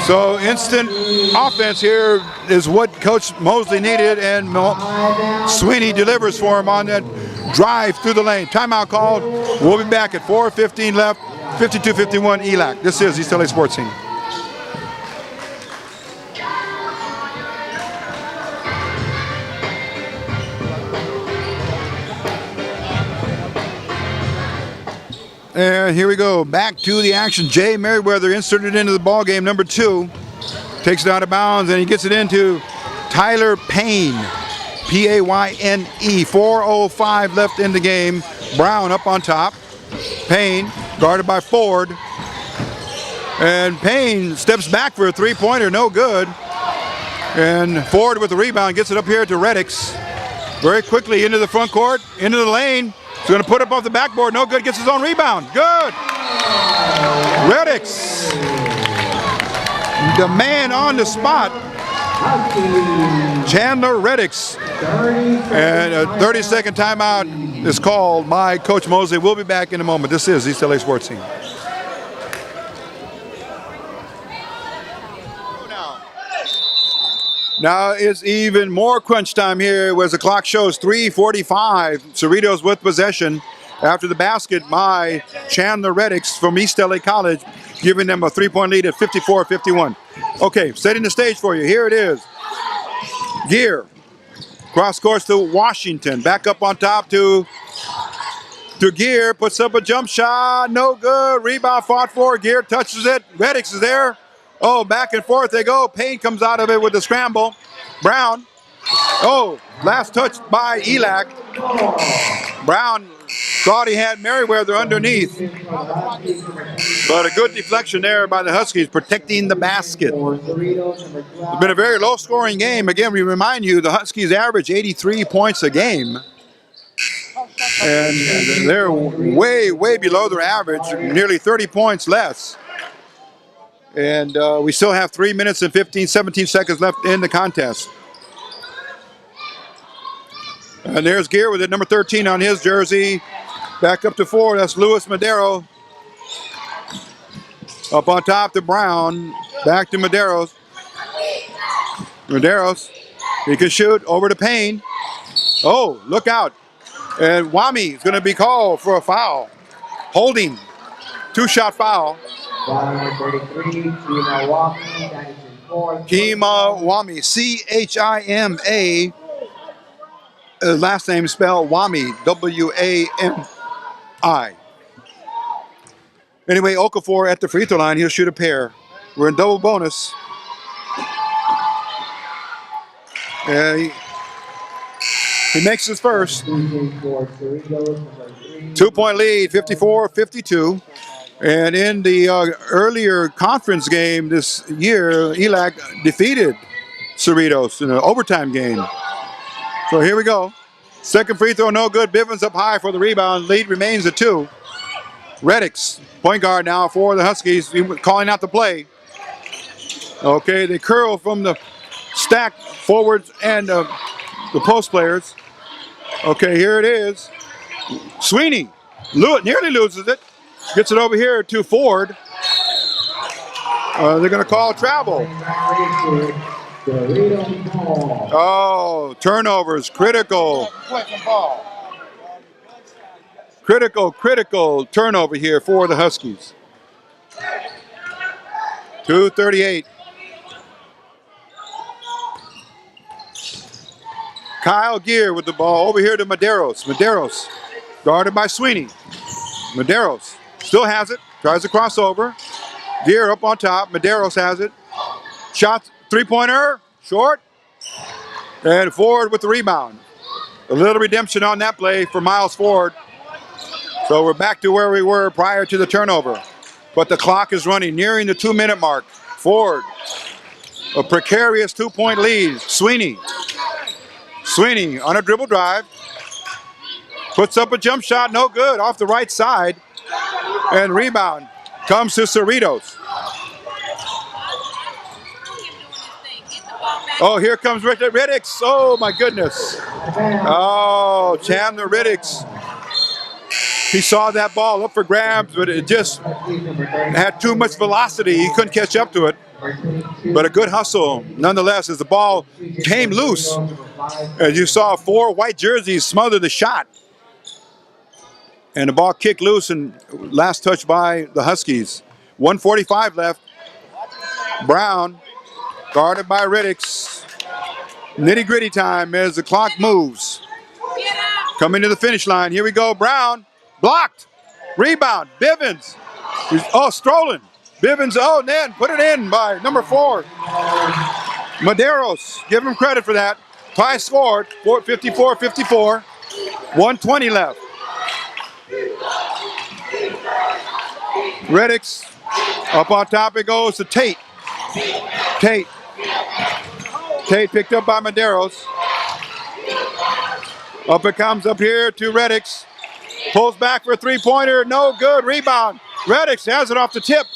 So instant offense here is what Coach Mosley needed, and Sweeney delivers for him on that drive through the lane. Timeout called. We'll be back at 4:15 left. 52-51 ELAC. This is East LA Sports Scene. And here we go, back to the action. Jay Merriweather inserted into the ball game, number 2. Takes it out of bounds, and he gets it into Tyler Payne, Payne. 4:05 left in the game. Brown up on top. Payne guarded by Ford. And Payne steps back for a three-pointer, no good. And Ford with the rebound gets it up here to Reddix. Very quickly into the front court, into the lane. He's going to put up off the backboard. No good. Gets his own rebound. Good. Reddix. The man on the spot. Chandler Reddix. And a 30-second timeout is called by Coach Mosley. We'll be back in a moment. This is East LA Sports Scene. Now it's even more crunch time here as the clock shows 3:45. Cerritos with possession after the basket by Chandler Reddix from East LA College, giving them a 3-point lead at 54-51. Okay, setting the stage for you. Here it is. Gear. Cross course to Washington. Back up on top to Gear. Puts up a jump shot. No good. Rebound fought for. Gear touches it. Reddix is there. Oh, back and forth they go. Payne comes out of it with the scramble. Brown. Oh, last touch by ELAC. Brown thought he had Merriweather underneath. But a good deflection there by the Huskies, protecting the basket. It's been a very low-scoring game. Again, we remind you, the Huskies average 83 points a game. And they're way, way below their average, nearly 30 points less. And we still have 3 minutes and 17 seconds left in the contest. And there's Gear with it, number 13 on his jersey. Back up to 4, that's Luis Madero. Up on top to Brown. Back to Maderos. Maderos, he can shoot over to Payne. Oh, look out. And Wami is going to be called for a foul. Holding. 2-shot foul. Kima Wami, C-H-I-M-A. Last name spelled Wami, W-A-M-I. Anyway, Okafor at the free throw line. He'll shoot a pair. We're in double bonus. And he makes his first. 2-point lead, 54-52. And in the earlier conference game this year, ELAC defeated Cerritos in an overtime game. So here we go. Second free throw, no good. Bivens up high for the rebound. Lead remains at 2. Reddix, point guard now for the Huskies, calling out the play. Okay, they curl from the stack forwards and the post players. Okay, here it is. Sweeney nearly loses it. Gets it over here to Ford. They're going to call travel. Oh, turnovers, critical. Critical turnover here for the Huskies. 2:38. Kyle Gear with the ball over here to Medeiros. Medeiros guarded by Sweeney. Medeiros still has it. Tries to cross over. Gear up on top. Medeiros has it. Shot, three-pointer, short. And Ford with the rebound. A little redemption on that play for Miles Ford. So we're back to where we were prior to the turnover. But the clock is running, nearing the 2-minute mark. Ford, a precarious 2-point lead. Sweeney on a dribble drive. Puts up a jump shot, no good, off the right side. And rebound comes to Cerritos. Oh, here comes Reddix. Oh, my goodness. Oh, Chandler Reddix. He saw that ball up for grabs, but it just had too much velocity. He couldn't catch up to it. But a good hustle, nonetheless, as the ball came loose. As you saw, 4 white jerseys smother the shot. And the ball kicked loose and last touch by the Huskies. 1:45 left. Brown, guarded by Reddix. Nitty-gritty time as the clock moves. Coming to the finish line. Here we go. Brown, blocked. Rebound. Bivens. Strolling. Bivens, then put it in by number 4. Medeiros, give him credit for that. Tie scored, 54-54. 1:20 left. Reddix, up on top it goes to Tate. Tate picked up by Medeiros. Up it comes up here to Reddix. Pulls back for a 3-pointer, no good, rebound. Reddix has it off the tip.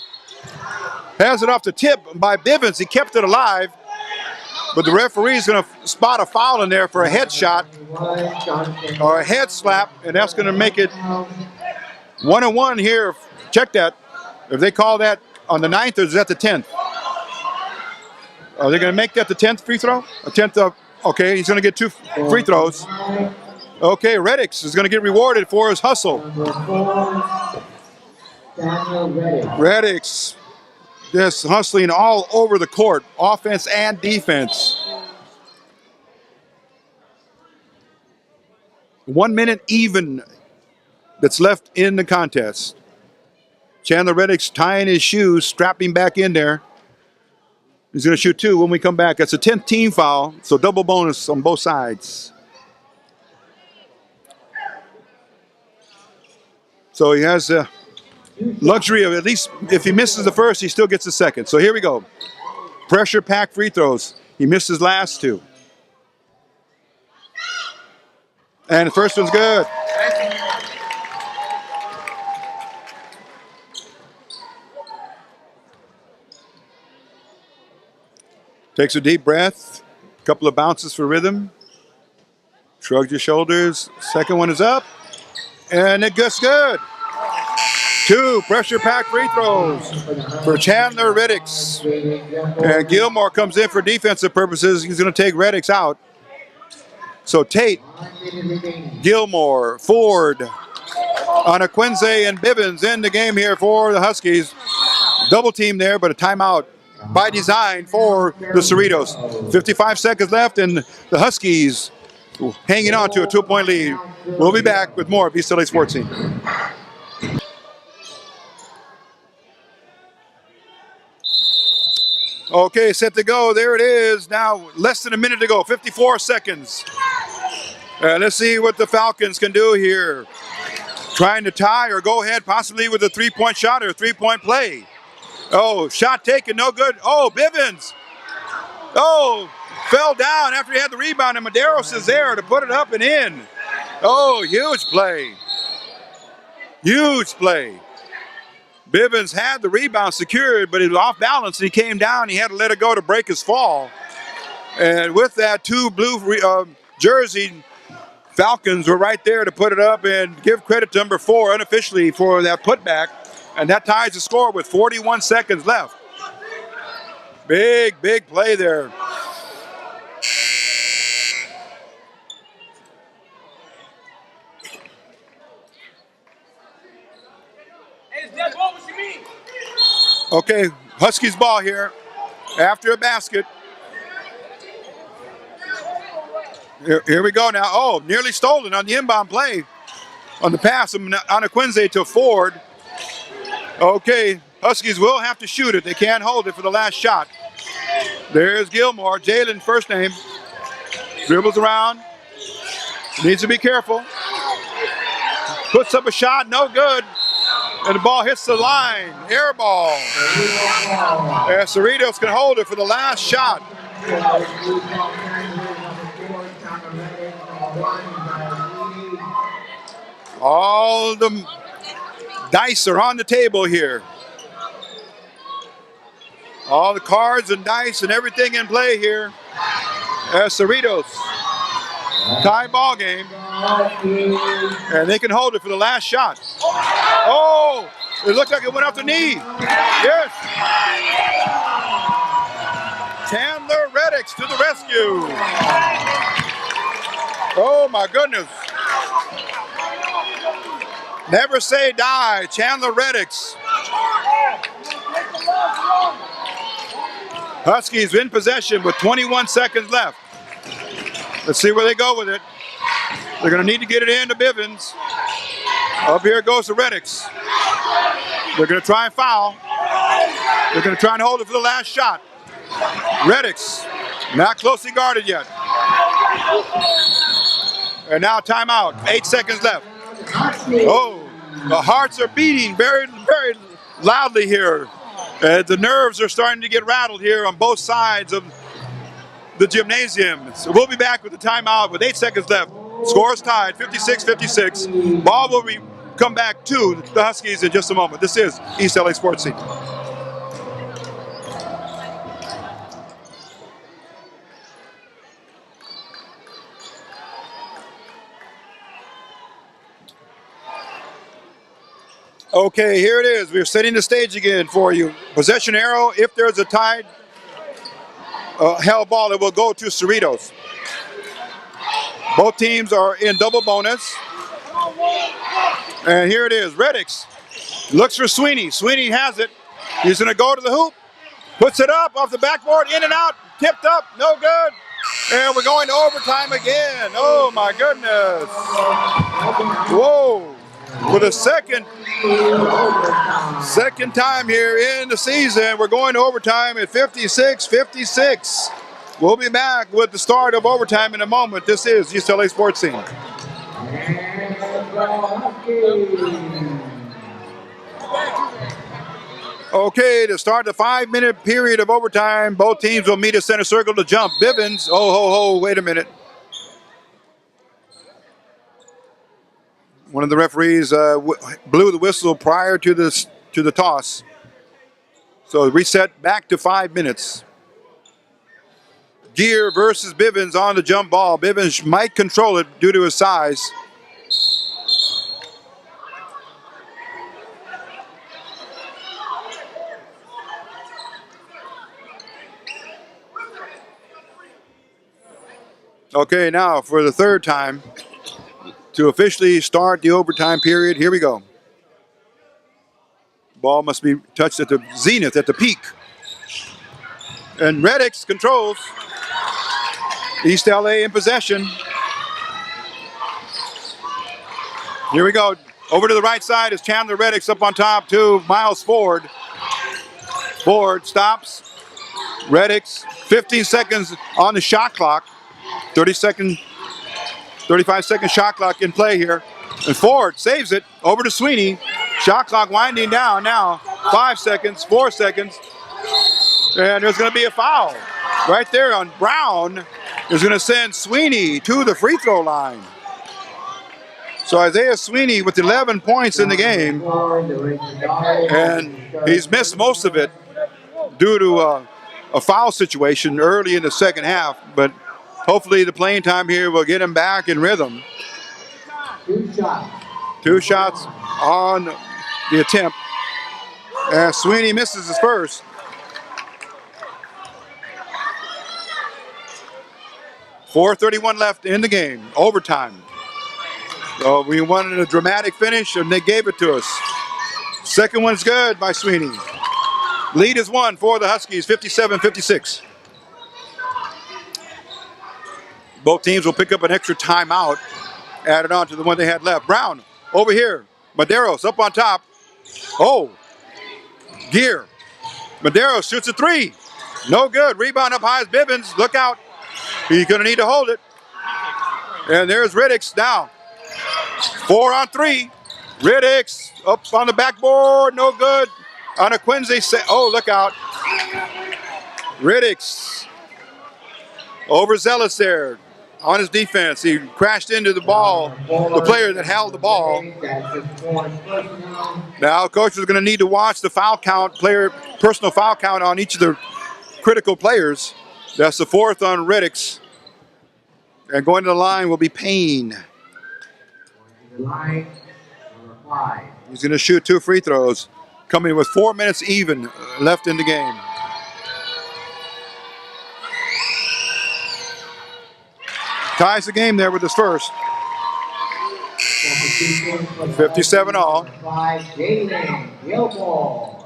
By Bivens. He kept it alive. But the referee's going to spot a foul in there for a head shot or a head slap, and that's going to make it 1-1 here. Check that. If they call that on the 9th, or is that the 10th? Are they going to make that the 10th free throw? A 10th of, okay, he's going to get 2 free throws. Okay, Reddix is going to get rewarded for his hustle. Reddix. Just hustling all over the court, offense and defense. 1 minute even that's left in the contest. Chandler Reddix tying his shoes, strapping back in there. He's going to shoot 2 when we come back. That's a 10th team foul, so double bonus on both sides. So he has a luxury of, at least if he misses the first, he still gets the second. So here we go. Pressure pack free throws. He missed his last 2. And the first one's good. Takes a deep breath. A couple of bounces for rhythm. Shrugs your shoulders. Second one is up. And it gets good. 2 pressure pack free throws for Chandler Reddix. And Gilmore comes in for defensive purposes. He's going to take Reddix out. So Tate, Gilmore, Ford, Anaquinze, and Bivens in the game here for the Huskies. Double team there, but a timeout by design for the Cerritos. 55 seconds left, and the Huskies hanging on to a 2-point lead. We'll be back with more of East LA Sports Scene. Okay, set to go. There it is. Now less than a minute to go. 54 seconds. Let's see what the Falcons can do here. Trying to tie or go ahead possibly with a three-point shot or a three-point play. Oh, shot taken, no good. Oh, Bivens. Oh, fell down after he had the rebound, and Medeiros is there to put it up and in. Oh, huge play. Huge play. Bivens had the rebound secured, but he was off balance and he came down. He had to let it go to break his fall. And with that, two blue jersey Falcons were right there to put it up and give credit to number 4 unofficially for that putback. And that ties the score with 41 seconds left. Big, big play there. Okay, Huskies ball here after a basket. Here we go now. Oh, nearly stolen on the inbound play. On the pass from Anaquinze to Ford. Okay, Huskies will have to shoot it. They can't hold it for the last shot. There's Gilmore, Jalen first name. Dribbles around. Needs to be careful. Puts up a shot, no good. And the ball hits the line. Air ball. And Cerritos can hold it for the last shot. All the dice are on the table here. All the cards and dice and everything in play here. Cerritos. Tie ball game. And they can hold it for the last shot. Oh, it looked like it went off the knee. Yes. Chandler Reddix to the rescue. Oh my goodness. Never say die, Chandler Reddix. Huskies in possession with 21 seconds left. Let's see where they go with it. They're going to need to get it into Bivens. Up here goes to Reddix. They're going to try and foul. They're going to try and hold it for the last shot. Reddix, not closely guarded yet. And now timeout, 8 seconds left. Oh, the hearts are beating very, very loudly here. The nerves are starting to get rattled here on both sides of the gymnasium. So we'll be back with the timeout with 8 seconds left. Score is tied, 56-56. Ball will come back to the Huskies in just a moment. This is East LA Sports Scene. Okay, here it is. We're setting the stage again for you. Possession arrow. If there's a tied held ball, it will go to Cerritos. Both teams are in double bonus. And here it is. Reddix looks for Sweeney. Sweeney has it. He's going to go to the hoop. Puts it up off the backboard. In and out. Tipped up. No good. And we're going to overtime again. Oh, my goodness. Whoa. For the second time here in the season, we're going to overtime at 56-56. We'll be back with the start of overtime in a moment. This is East LA Sports Scene. Okay, to start the 5-minute period of overtime, both teams will meet at center circle to jump. Bivens, wait a minute. One of the referees blew the whistle prior to the toss. So reset back to 5 minutes. Gear versus Bivens on the jump ball. Bivens might control it due to his size. Okay, now for the third time, to officially start the overtime period, here we go. Ball must be touched at the zenith, at the peak. And Reddix controls. East LA in possession. Here we go. Over to the right side is Chandler Reddix up on top to Miles Ford. Ford stops. Reddix, 15 seconds on the shot clock. 35 second shot clock in play here. And Ford saves it over to Sweeney. Shot clock winding down now. 5 seconds, 4 seconds. And there's going to be a foul right there on Brown. Is going to send Sweeney to the free throw line. So Isaiah Sweeney with 11 points in the game. And he's missed most of it due to a foul situation early in the second half. But hopefully the playing time here will get him back in rhythm. 2 shots on the attempt. And Sweeney misses his first. .431 left in the game, overtime. So we wanted a dramatic finish and they gave it to us. Second one's good by Sweeney. Lead is 1 for the Huskies, 57-56. Both teams will pick up an extra timeout added on to the one they had left. Brown over here. Medeiros up on top. Oh, Gear. Medeiros shoots a 3. No good. Rebound up high is Bivens. Look out. He's going to need to hold it. And there's Riddix now. 4 on 3. Riddix up on the backboard. No good. On a Quincy. Oh, look out. Riddix overzealous there on his defense. He crashed into the ball, the player that held the ball. Now coach is going to need to watch the foul count, personal foul count on each of the critical players. That's the 4th on Riddix. And going to the line will be Payne. He's going to shoot 2 free throws, coming with 4 minutes even left in the game. Ties the game there with his first. 57 all.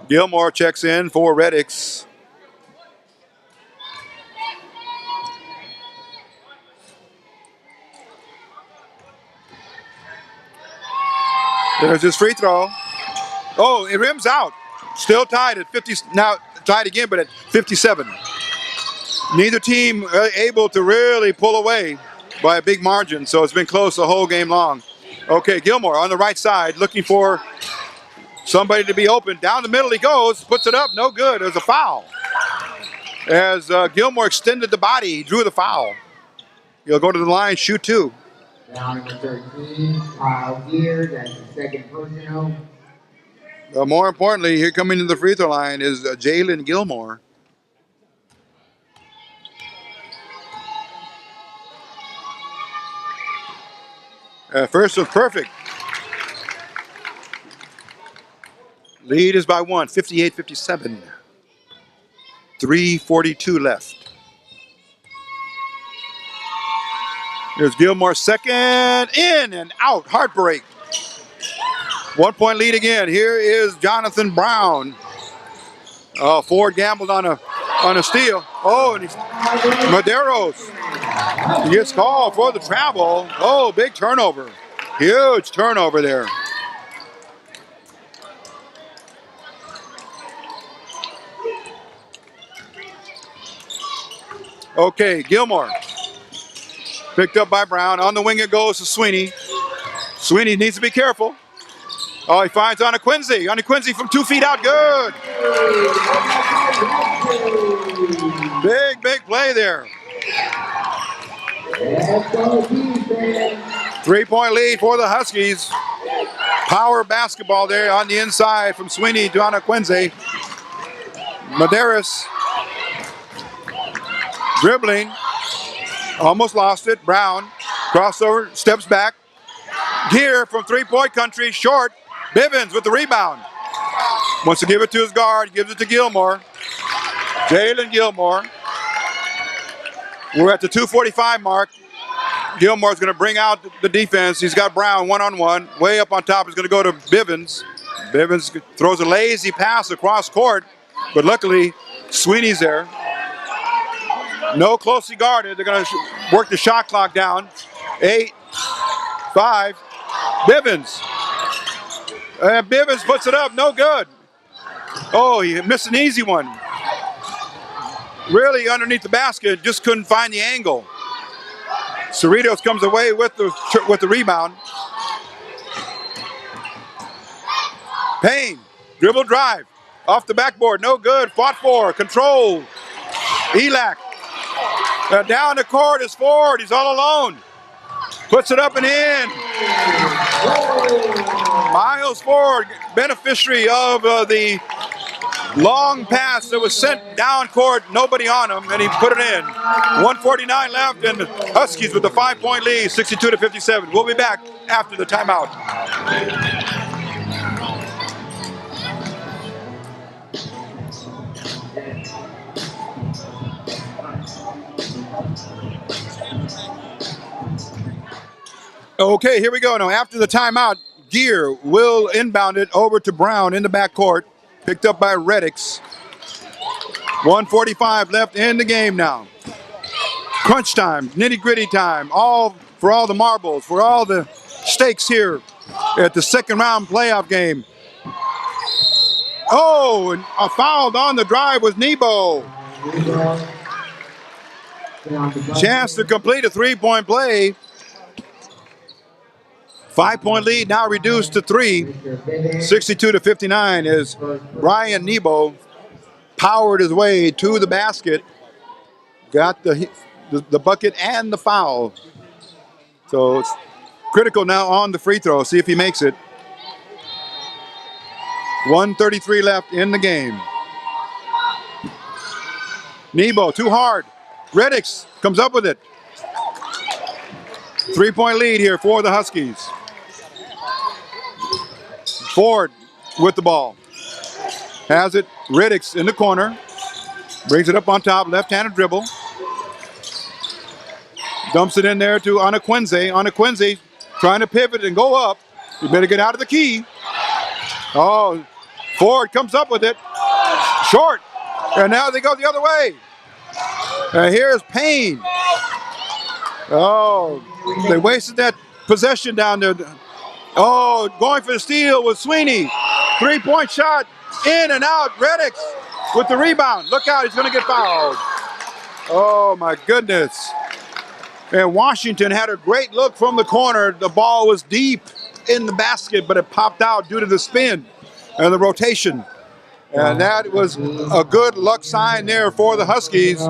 Gilmore checks in for Reddix. There's his free throw. Oh, it rims out. Still tied at 50. Now tied again, but at 57. Neither team able to really pull away by a big margin, so it's been close the whole game long. Okay, Gilmore on the right side looking for somebody to be open. Down the middle he goes, puts it up, no good. There's a foul. As Gilmore extended the body, he drew the foul. He'll go to the line, shoot 2. Now number 13, Kyle Gear, that's the second personal. More importantly, here coming to the free throw line is Jalen Gilmore. First was perfect. Lead is by 1, 58-57. 3:42 left. There's Gilmore's second, in and out, heartbreak. 1 point lead again. Here is Jonathan Brown. Ford gambled on a steal. Oh, and Medeiros. He gets called for the travel. Oh, big turnover. Huge turnover there. Okay, Gilmore. Picked up by Brown. On the wing it goes to Sweeney. Sweeney needs to be careful. Oh, he finds Anna Quincy. Anna Quincy from 2 feet out. Good. Big play there. 3-point lead for the Huskies. Power basketball there on the inside from Sweeney to Anna Quincy. Medeiros dribbling. Almost lost it. Brown crossover, steps back. Gear from 3-point country, short. Bivens with the rebound. Wants to give it to his guard, gives it to Gilmore. Jalen Gilmore. We're at the 2:45 mark. Gilmore's going to bring out the defense. He's got Brown one-on-one. Way up on top is going to go to Bivens. Bivens throws a lazy pass across court, but luckily Sweeney's there. No closely guarded. They're going to work the shot clock down. 8, 5. Bivens. And Bivens puts it up. No good. Oh, he missed an easy one. really underneath the basket, just couldn't find the angle. Cerritos comes away with the rebound. Payne, dribble drive, off the backboard, no good, fought for, control. ELAC, down the court is Ford, he's all alone. Puts it up and in. Miles Ford, beneficiary of the long pass that was sent down court, nobody on him, and he put it in. 1:49 left, and Huskies with the 5-point lead, 62-57. We'll be back after the timeout. Okay, here we go. Now, after the timeout, Gear will inbound it over to Brown in the backcourt. Picked up by Reddix. 1:45 left in the game now. Crunch time, nitty-gritty time, all for all the marbles, for all the stakes here at the second round playoff game. Oh, and a foul on the drive was Nebo. Chance to complete a three-point play. 5-point lead now reduced to 3, 62-59 as Brian Nebo powered his way to the basket, got the bucket and the foul. So it's critical now on the free throw. See if he makes it. 1:33 left in the game. Nebo too hard. Reddix comes up with it. 3-point lead here for the Huskies. Ford with the ball. Has it. Reddix in the corner. Brings it up on top. Left-handed dribble. Dumps it in there to Anaquinze. Anaquinze trying to pivot and go up. You better get out of the key. Oh, Ford comes up with it. Short. And now they go the other way. Here's Payne. Oh, they wasted that possession down there. Oh, going for the steal with Sweeney. 3-point shot, in and out. Reddix with the rebound. Look out, he's going to get fouled. Oh, my goodness. And Washington had a great look from the corner. The ball was deep in the basket, but it popped out due to the spin and the rotation. And that was a good luck sign there for the Huskies.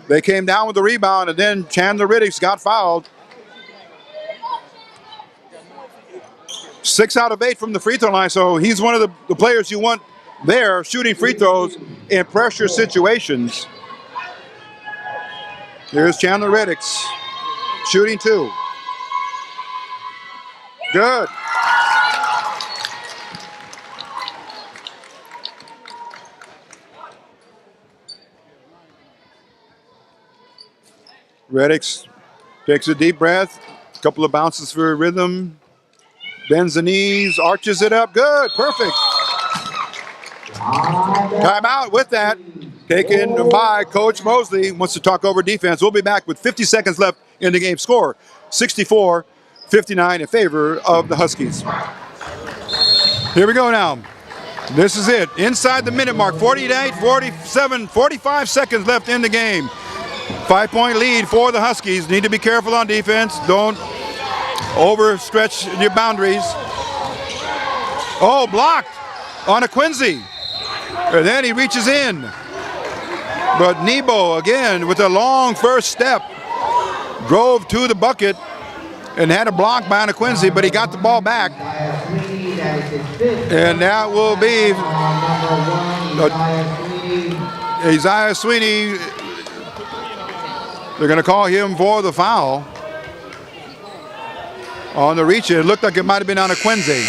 They came down with the rebound, and then Chandler Reddix got fouled. 6 out of 8 from the free throw line, so he's one of the players you want there shooting free throws in pressure situations. Here's Chandler Reddix shooting 2. Good. Reddix takes a deep breath, a couple of bounces for rhythm, bends the knees, arches it up. Good, perfect. Timeout with that, taken by Coach Mosley. Wants to talk over defense. We'll be back with 50 seconds left in the game. Score 64-59 in favor of the Huskies. Here we go now. This is it. Inside the minute mark, 48, 47, 45 seconds left in the game. 5-point lead for the Huskies. Need to be careful on defense. Don't overstretch your boundaries. Oh, blocked on a Quincy. And then he reaches in. But Nebo, again, with a long first step, drove to the bucket and had a block by Quincy, but he got the ball back. And that will be Isaiah Sweeney. They're going to call him for the foul on the reach. It looked like it might have been on Quincy.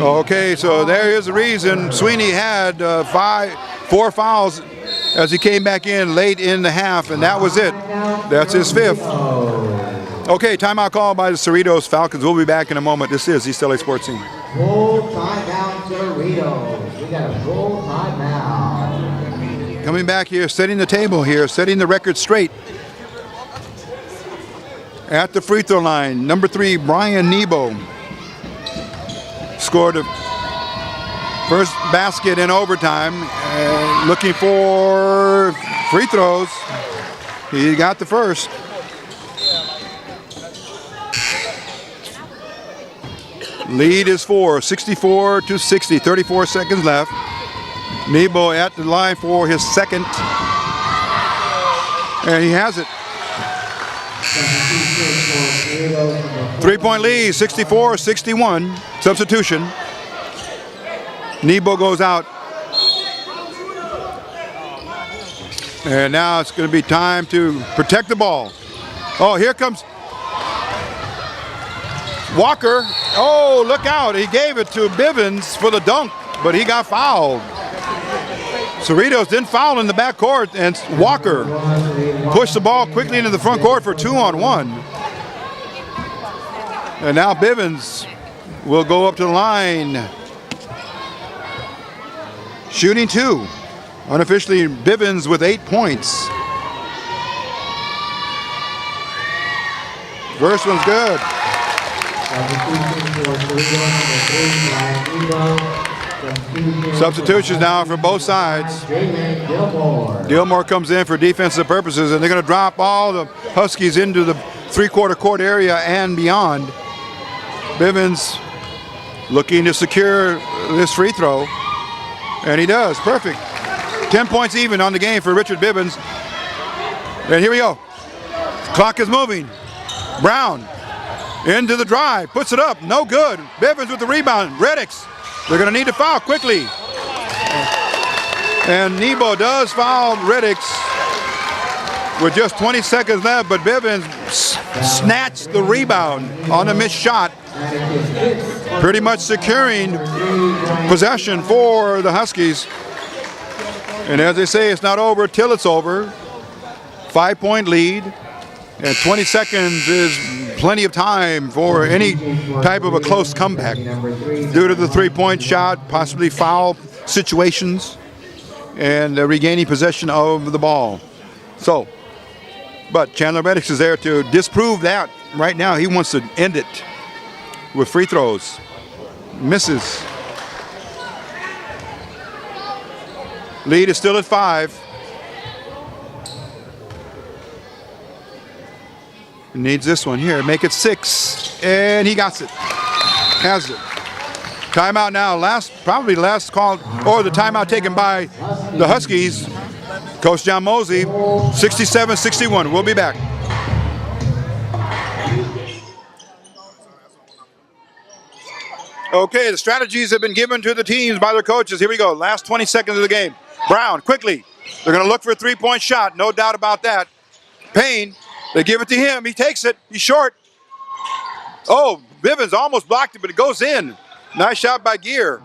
Okay, so there is the reason. Sweeney had 4 fouls as he came back in late in the half, and that was it. That's his 5th. Okay, timeout call by the Cerritos Falcons. We'll be back in a moment. This is East LA Sports Scene. Full timeout, Cerritos. We got a full timeout. Coming back here, setting the table here, setting the record straight. At the free throw line, number 3, Brian Nebo, scored First basket in overtime. Looking for free throws. He got the first. Lead is 64-60, 34 seconds left. Nebo at the line for his second. And he has it. 3-point lead, 64-61. Substitution. Nebo goes out. And now it's going to be time to protect the ball. Oh, here comes Walker. Oh, look out. He gave it to Bivens for the dunk, but he got fouled. Cerritos didn't foul in the back court, and Walker pushed the ball quickly into the front court for 2-on-1. And now Bivens will go up to the line. Shooting 2. Unofficially, Bivens with 8 points. First one's good. Substitutions now for both sides. Gilmore comes in for defensive purposes, and they're going to drop all the Huskies into the three-quarter court area and beyond. Bivens looking to secure this free throw, and he does. Perfect. 10 points even on the game for Richard Bivens. And here we go. Clock is moving. Brown into the drive, puts it up, no good. Bivens with the rebound. Reddix, they're going to need to foul quickly. And Nebo does foul Reddix with just 20 seconds left, but Bivens snatched the rebound on a missed shot, pretty much securing possession for the Huskies. And as they say, it's not over till it's over. 5-point lead, and 20 seconds is plenty of time for any type of a close comeback due to the three-point shot, possibly foul situations, and regaining possession of the ball. So, but Chandler Reddix is there to disprove that. Right now, he wants to end it with free throws. Misses. Lead is still at 5. Needs this one here. Make it 6. And he got it. Has it. Timeout now. Probably last call, or the timeout taken by the Huskies. Coach John Mosey, 67-61. We'll be back. Okay, the strategies have been given to the teams by their coaches. Here we go. Last 20 seconds of the game. Brown, quickly. They're going to look for a three-point shot. No doubt about that. Payne, they give it to him. He takes it. He's short. Oh, Bivens almost blocked it, but it goes in. Nice shot by Gear.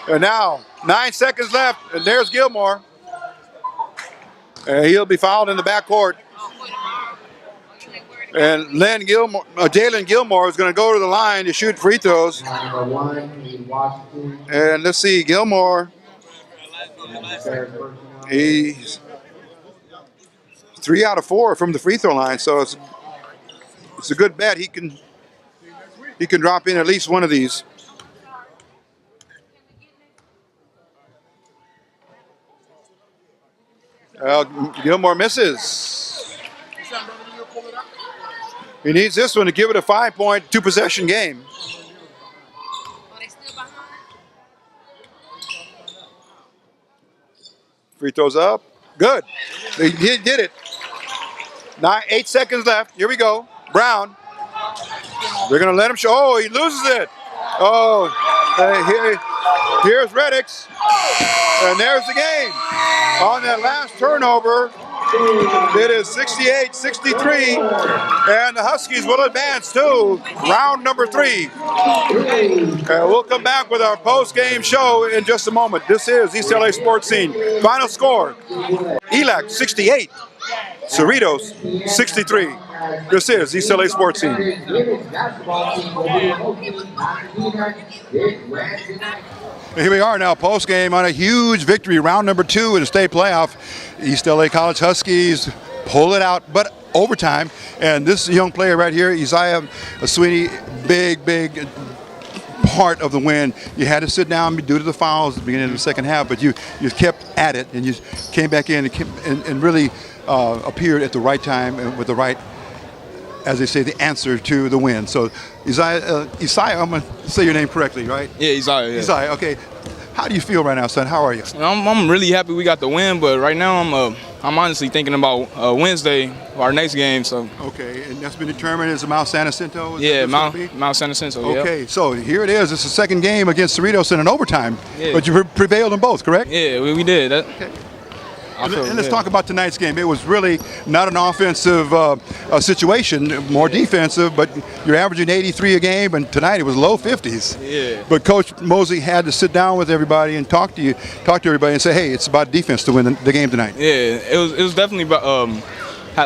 And now, 9 seconds left, and there's Gilmore. And he'll be fouled in the backcourt. And Jalen Gilmore is going to go to the line to shoot free throws. And let's see, Gilmore. He's 3 out of 4 from the free throw line, so it's a good bet. He can drop in at least one of these. Gilmore misses. He needs this one to give it a 5-point, 2-possession game. Free throws up. Good. He did it. 8 seconds left. Here we go. Brown. They're going to let him show. Oh, he loses it. Oh, here's Reddix. And there's the game. On that last turnover, it is 68-63, and the Huskies will advance to round number 3. We'll come back with our post-game show in just a moment. This is East LA Sports Scene. Final score, ELAC 68, Cerritos 63. This is East LA Sports Scene. Here we are now, post-game on a huge victory, round number 2 in the state playoff. East LA College Huskies pull it out, but overtime. And this young player right here, Isaiah Sweeney, big part of the win. You had to sit down due to the fouls at the beginning of the second half, but you kept at it and you came back in and really appeared at the right time and with the right, as they say, the answer to the win. So Isaiah, I'm going to say your name correctly, right? Yeah, Isaiah. Yeah. Isaiah, okay. How do you feel right now, son? How are you? I'm really happy we got the win, but right now I'm honestly thinking about Wednesday, our next game. So. Okay, and that's been determined as Mount San Jacinto? Yeah, Mount San Jacinto. Okay, yep. so here it is. It's the second game against Cerritos in an overtime, yeah. but you prevailed in both, correct? Yeah, we did. Okay. And let's talk about tonight's game. It was really not an offensive situation, more defensive, but you're averaging 83 a game, and tonight it was low 50s. Yeah. But Coach Mosley had to sit down with everybody and talk to everybody and say, hey, it's about defense to win the game tonight. Yeah, it was definitely about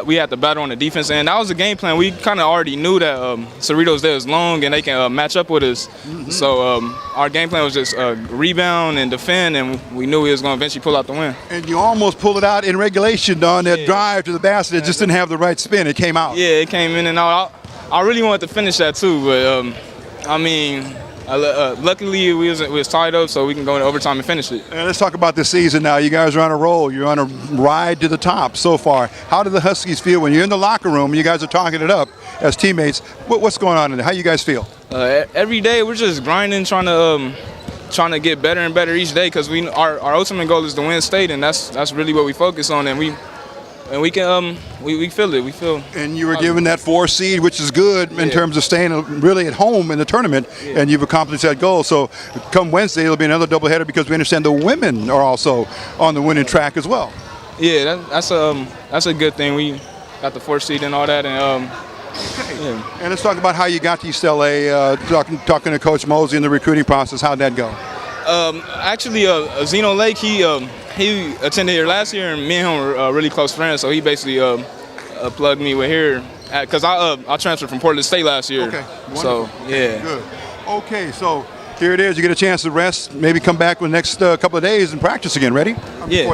we had to battle on the defense, and that was the game plan. We kind of already knew that Cerritos there is long and they can match up with us. Mm-hmm. So our game plan was just rebound and defend, and we knew we was going to eventually pull out the win. And you almost pulled it out in regulation on that drive to the basket. It just didn't have the right spin. It came out. Yeah, it came in and out. I really wanted to finish that too, but I mean, luckily we was tied up, so we can go into overtime and finish it. And let's talk about this season now. You guys are on a roll. You're on a ride to the top so far. How do the Huskies feel when you're in the locker room and you guys are talking it up as teammates? What's going on in there? How you guys feel? Every day we're just grinding, trying to get better and better each day, because our ultimate goal is to win state, and that's really what we focus on, and we can we feel it. We feel. And you were given that 4 seed, which is good in terms of staying really at home in the tournament, and you've accomplished that goal. So come Wednesday, it'll be another doubleheader because we understand the women are also on the winning track as well. Yeah, that's a good thing. We got the 4 seed and all that, and okay. Yeah. And let's talk about how you got to East LA. Talking to Coach Mosley in the recruiting process. How'd that go? Actually, Zeno Lake, he attended here last year, and me and him were really close friends. So he basically plugged me with here, because I transferred from Portland State last year. Okay. Wonderful. So yeah. Good. Okay, so here it is. You get a chance to rest, maybe come back with the next couple of days and practice again. Ready? Yeah.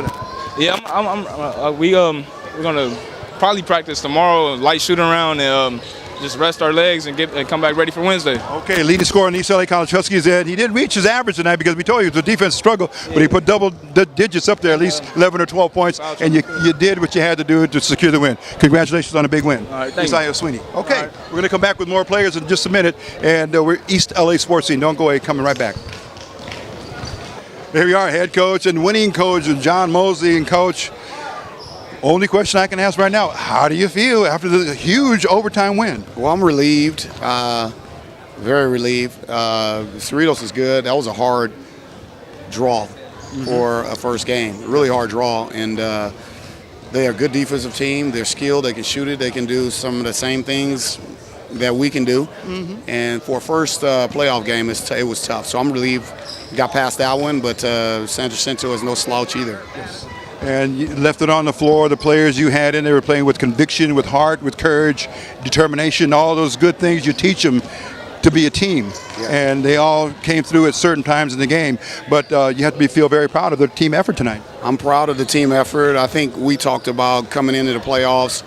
We're gonna probably practice tomorrow, light shoot around, and just rest our legs and come back ready for Wednesday. Okay, leading scorer in East LA College Huskies. He didn't reach his average tonight because we told you it was a defensive struggle, but he put double digits up there, at least 11 or 12 points, and you did what you had to do to secure the win. Congratulations on a big win. All right, thank Isaiah you. Sweeney. Okay, we're going to come back with more players in just a minute, and we're East LA Sports Scene. Don't go away, coming right back. There we are, head coach and winning coach John Mosley. And Coach, only question I can ask right now, how do you feel after the huge overtime win? Well, I'm relieved, very relieved. Cerritos is good. That was a hard draw for a first game, a really hard draw. And they are a good defensive team. They're skilled. They can shoot it. They can do some of the same things that we can do. And for a first playoff game, it was tough. So I'm relieved we got past that one, but San Jacinto is no slouch either. Yes. And you left it on the floor. The players you had in there were playing with conviction, with heart, with courage, determination, all those good things you teach them to be a team. Yeah. And they all came through at certain times in the game. But you have to feel very proud of the team effort tonight. I'm proud of the team effort. I think we talked about coming into the playoffs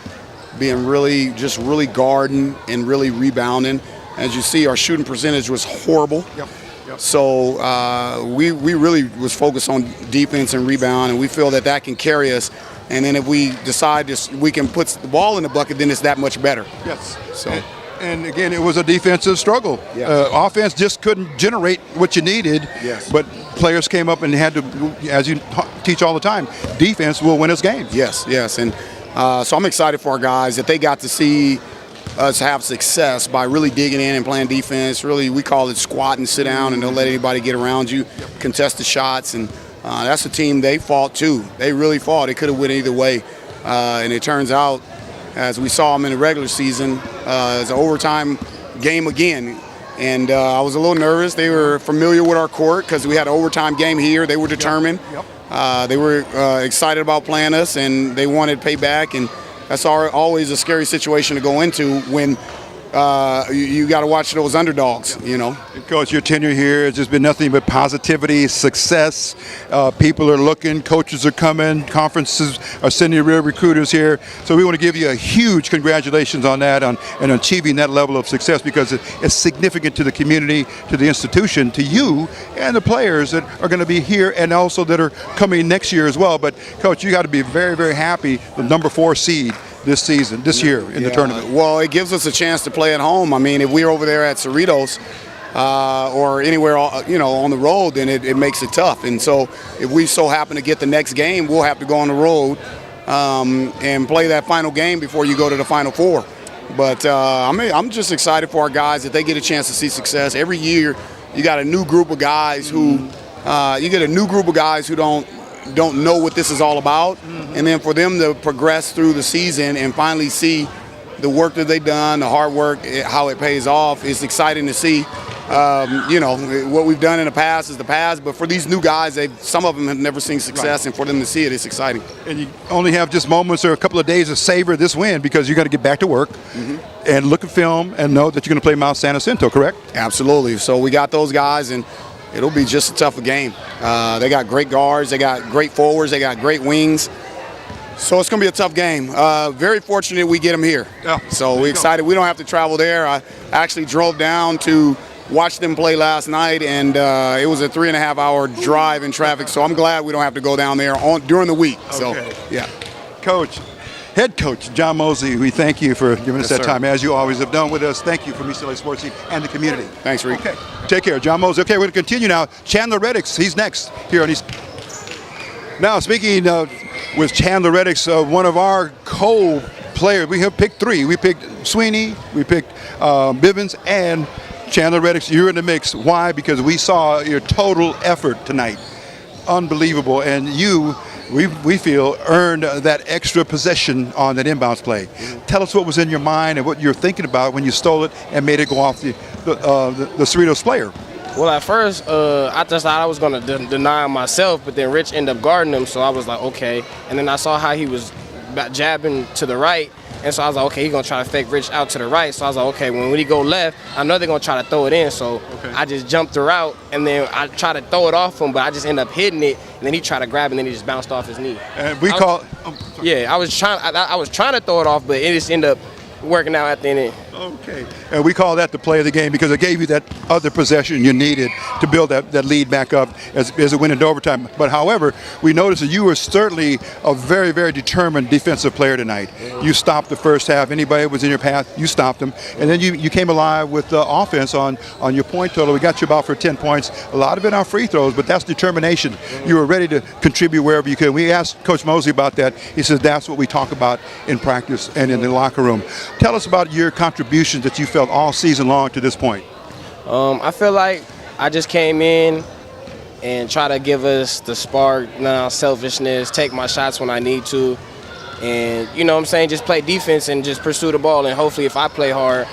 being really guarding and really rebounding. As you see, our shooting percentage was horrible. Yep. So we really was focused on defense and rebound, and we feel that can carry us. And then if we decide we can put the ball in the bucket, then it's that much better. Yes. So. And again, it was a defensive struggle. Yes. Offense just couldn't generate what you needed. Yes. But players came up and had to, as you teach all the time, defense will win us games. Yes. And so I'm excited for our guys that they got to see us have success by really digging in and playing defense. Really, we call it squat and sit down and don't let anybody get around you, contest the shots. And that's a team they fought too. They really fought. They could have went either way. And it turns out, as we saw them in the regular season, it's an overtime game again. And I was a little nervous. They were familiar with our court because we had an overtime game here. They were determined. They were excited about playing us, and they wanted payback. And that's always a scary situation to go into when you got to watch those underdogs, you know. Coach, your tenure here has just been nothing but positivity, success. People are looking, coaches are coming, conferences are sending real recruiters here. So we want to give you a huge congratulations on that, and achieving that level of success, because it's significant to the community, to the institution, to you, and the players that are going to be here and also that are coming next year as well. But Coach, you got to be very, very happy, the number 4 seed this season, this year in the tournament. Well, it gives us a chance to play at home. I mean, if we're over there at Cerritos or anywhere, you know, on the road, then it makes it tough. And so if we so happen to get the next game, we'll have to go on the road and play that final game before you go to the Final Four. But I'm just excited for our guys that they get a chance to see success. Every year, you got a new group of guys who don't know what this is all about, and then for them to progress through the season and finally see the work that they've done, the hard work, how it pays off, it's exciting to see. You know, what we've done in the past is the past, but for these new guys, some of them have never seen success, and for them to see it, it's exciting. And you only have just moments or a couple of days to savor this win, because you're going to get back to work and look at film and know that you're going to play Mount San Jacinto, correct? Absolutely. So we got those guys, and it'll be just a tougher game. They got great guards, they got great forwards, they got great wings. So it's going to be a tough game. Very fortunate we get them here. Yeah. So we're excited. We don't have to travel there. I actually drove down to watch them play last night, and it was a 3.5-hour drive in traffic. So I'm glad we don't have to go down there during the week. So, yeah. Coach, Head Coach John Mosley, we thank you for giving us that time, as you always have done with us. Thank you from UCLA Sports Team and the community. Thanks, Reed. Okay, take care, John Mosley. Okay, we're going to continue now. Chandler Reddix, he's next here on East. Now, speaking with Chandler Reddix, one of our co-players, we have picked 3. We picked Sweeney, we picked Bivens, and Chandler Reddix. You're in the mix. Why? Because we saw your total effort tonight. Unbelievable. And you, we feel, earned that extra possession on that inbounds play. Tell us what was in your mind and what you're thinking about when you stole it and made it go off the Cerritos player. Well, at first, I just thought I was going to deny him myself, but then Rich ended up guarding him, so I was like, okay. And then I saw how he was jabbing to the right, and so I was like, okay, he's going to try to fake Rich out to the right. So I was like, okay, when he go left, I know they're going to try to throw it in. So I just jumped the route, and then I tried to throw it off him, but I just ended up hitting it, and then he tried to grab it, and then he just bounced off his knee. And I was trying to throw it off, but it just ended up working out at the end. Okay, and we call that the play of the game, because it gave you that other possession you needed to build that lead back up as it went into overtime. But however, we noticed that you were certainly a very, very determined defensive player tonight. You stopped the first half. Anybody that was in your path, you stopped them. And then you came alive with the offense on your point total. We got you about for 10 points. A lot of it on free throws, but that's determination. You were ready to contribute wherever you could. We asked Coach Mosley about that. He says that's what we talk about in practice and in the locker room. Tell us about your contributions that you felt all season long to this point. I feel like I just came in and try to give us the spark, selfishness, take my shots when I need to, and you know what I'm saying, just play defense and just pursue the ball. And hopefully, if I play hard,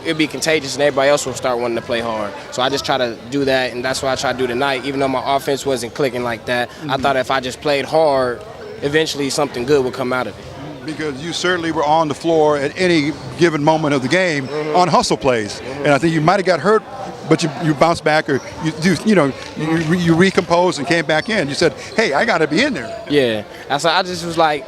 it'd be contagious and everybody else will start wanting to play hard. So I just try to do that, and that's what I try to do tonight. Even though my offense wasn't clicking like that, I thought if I just played hard, eventually something good would come out of it. Because you certainly were on the floor at any given moment of the game on hustle plays, and I think you might have got hurt, but you bounced back, or you recomposed and came back in. You said, "Hey, I got to be in there." Yeah, I just was like,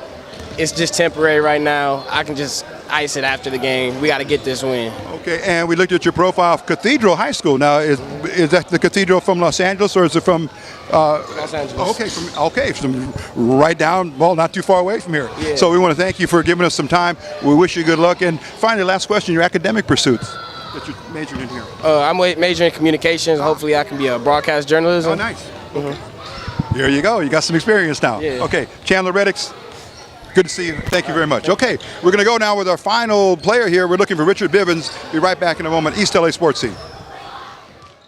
it's just temporary right now. I can just ice it after the game. We got to get this win. Okay, and we looked at your profile of Cathedral High School. Now, is that the Cathedral from Los Angeles, or is it from Los Angeles? Okay, from right down, well, not too far away from here. Yeah. So we want to thank you for giving us some time. We wish you good luck. And finally, last question: your academic pursuits that you're majoring in here. I'm majoring in communications. Hopefully, I can be a broadcast journalism. Oh, nice. There you go. You got some experience now. Yeah. Okay, Chandler Reddix. Good to see you. Thank you very much. Okay, we're going to go now with our final player here. We're looking for Richard Bivens. Be right back in a moment. East LA Sports Team.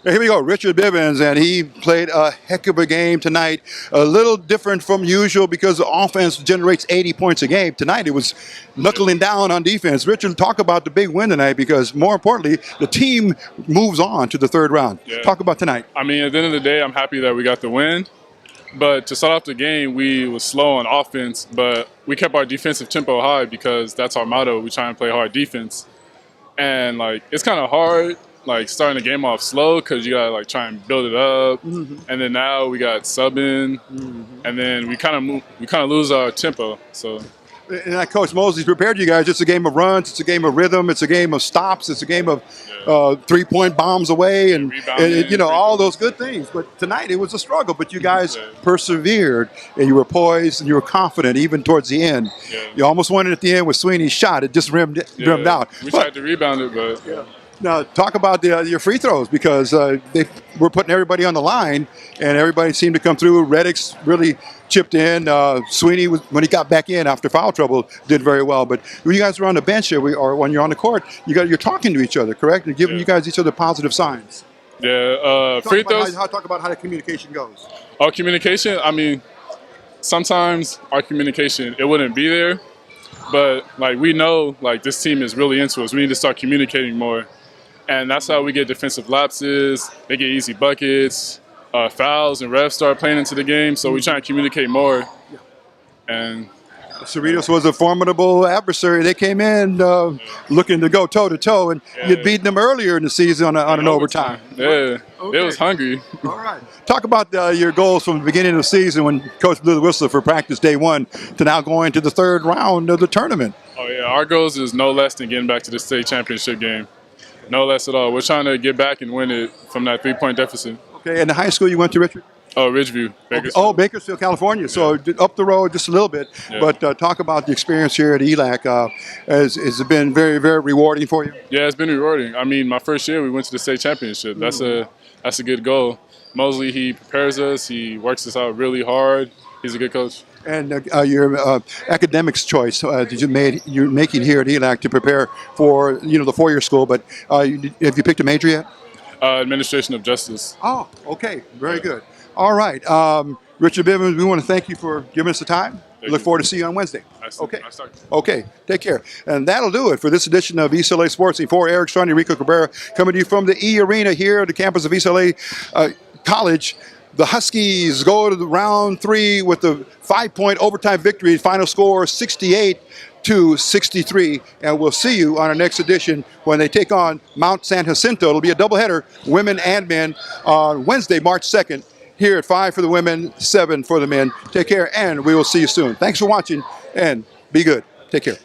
Here we go, Richard Bivens, and he played a heck of a game tonight. A little different from usual because the offense generates 80 points a game. Tonight it was knuckling down on defense. Richard, talk about the big win tonight, because more importantly, the team moves on to the third round. Yeah. Talk about tonight. I mean, at the end of the day, I'm happy that we got the win. But to start off the game, we was slow on offense, but we kept our defensive tempo high because that's our motto. We try and play hard defense. and like it's kind of hard like starting the game off slow because you gotta like try and build it up, and then now we got subbing, and then we kind of lose our tempo. So. And Coach Mosley's prepared you guys. It's a game of runs. It's a game of rhythm. It's a game of stops. It's a game of 3-point bombs away, and you know all those good things. But tonight it was a struggle. But you guys persevered, and you were poised, and you were confident even towards the end. You almost won it at the end with Sweeney's shot. It just rimmed out. We tried to rebound it, but. Now talk about your free throws, because they were putting everybody on the line, and everybody seemed to come through. Reddick's really chipped in. Sweeney, when he got back in after foul trouble, did very well. But when you guys were on the bench here, or when you're on the court, you're talking to each other, correct? And giving you guys each other positive signs. Yeah, free throws. Talk about how the communication goes. Our communication, I mean, sometimes our communication, it wouldn't be there. But, like, we know, like, this team is really into us. We need to start communicating more. And that's how we get defensive lapses. They get easy buckets, fouls, and refs start playing into the game. So we try and communicate more. And Cerritos was a formidable adversary. They came in looking to go toe-to-toe, and you'd beaten them earlier in the season on an overtime. Yeah, It was hungry. All right. Talk about your goals from the beginning of the season when Coach blew the whistle for practice day one to now going to the third round of the tournament. Oh, yeah. Our goals is no less than getting back to the state championship game. No less at all. We're trying to get back and win it from that 3-point deficit. Okay, and the high school you went to, Richard? Oh, Ridgeview, Bakersfield. Oh, Bakersfield, California. So up the road just a little bit. Yeah. But talk about the experience here at ELAC. Has it been very, very rewarding for you? Yeah, it's been rewarding. I mean, my first year we went to the state championship. That's a good goal. Mosley, he prepares us. He works us out really hard. He's a good coach. And your academics choice you're making here at ELAC to prepare for the 4-year school, but have you picked a major yet? Administration of Justice. Oh, okay, very good. All right, Richard Bivens, we want to thank you for giving us the time. Look forward to see you on Wednesday. Okay. Okay, take care. And that'll do it for this edition of East LA Sports. For Eric Strong, Rico Cabrera, coming to you from the E Arena here at the campus of East LA College. The Huskies go to the round 3 with the 5-point overtime victory. Final score 68-63. And we'll see you on our next edition when they take on Mount San Jacinto. It'll be a doubleheader, women and men, on Wednesday, March 2nd, here at 5 for the women, 7 for the men. Take care, and we will see you soon. Thanks for watching, and be good. Take care.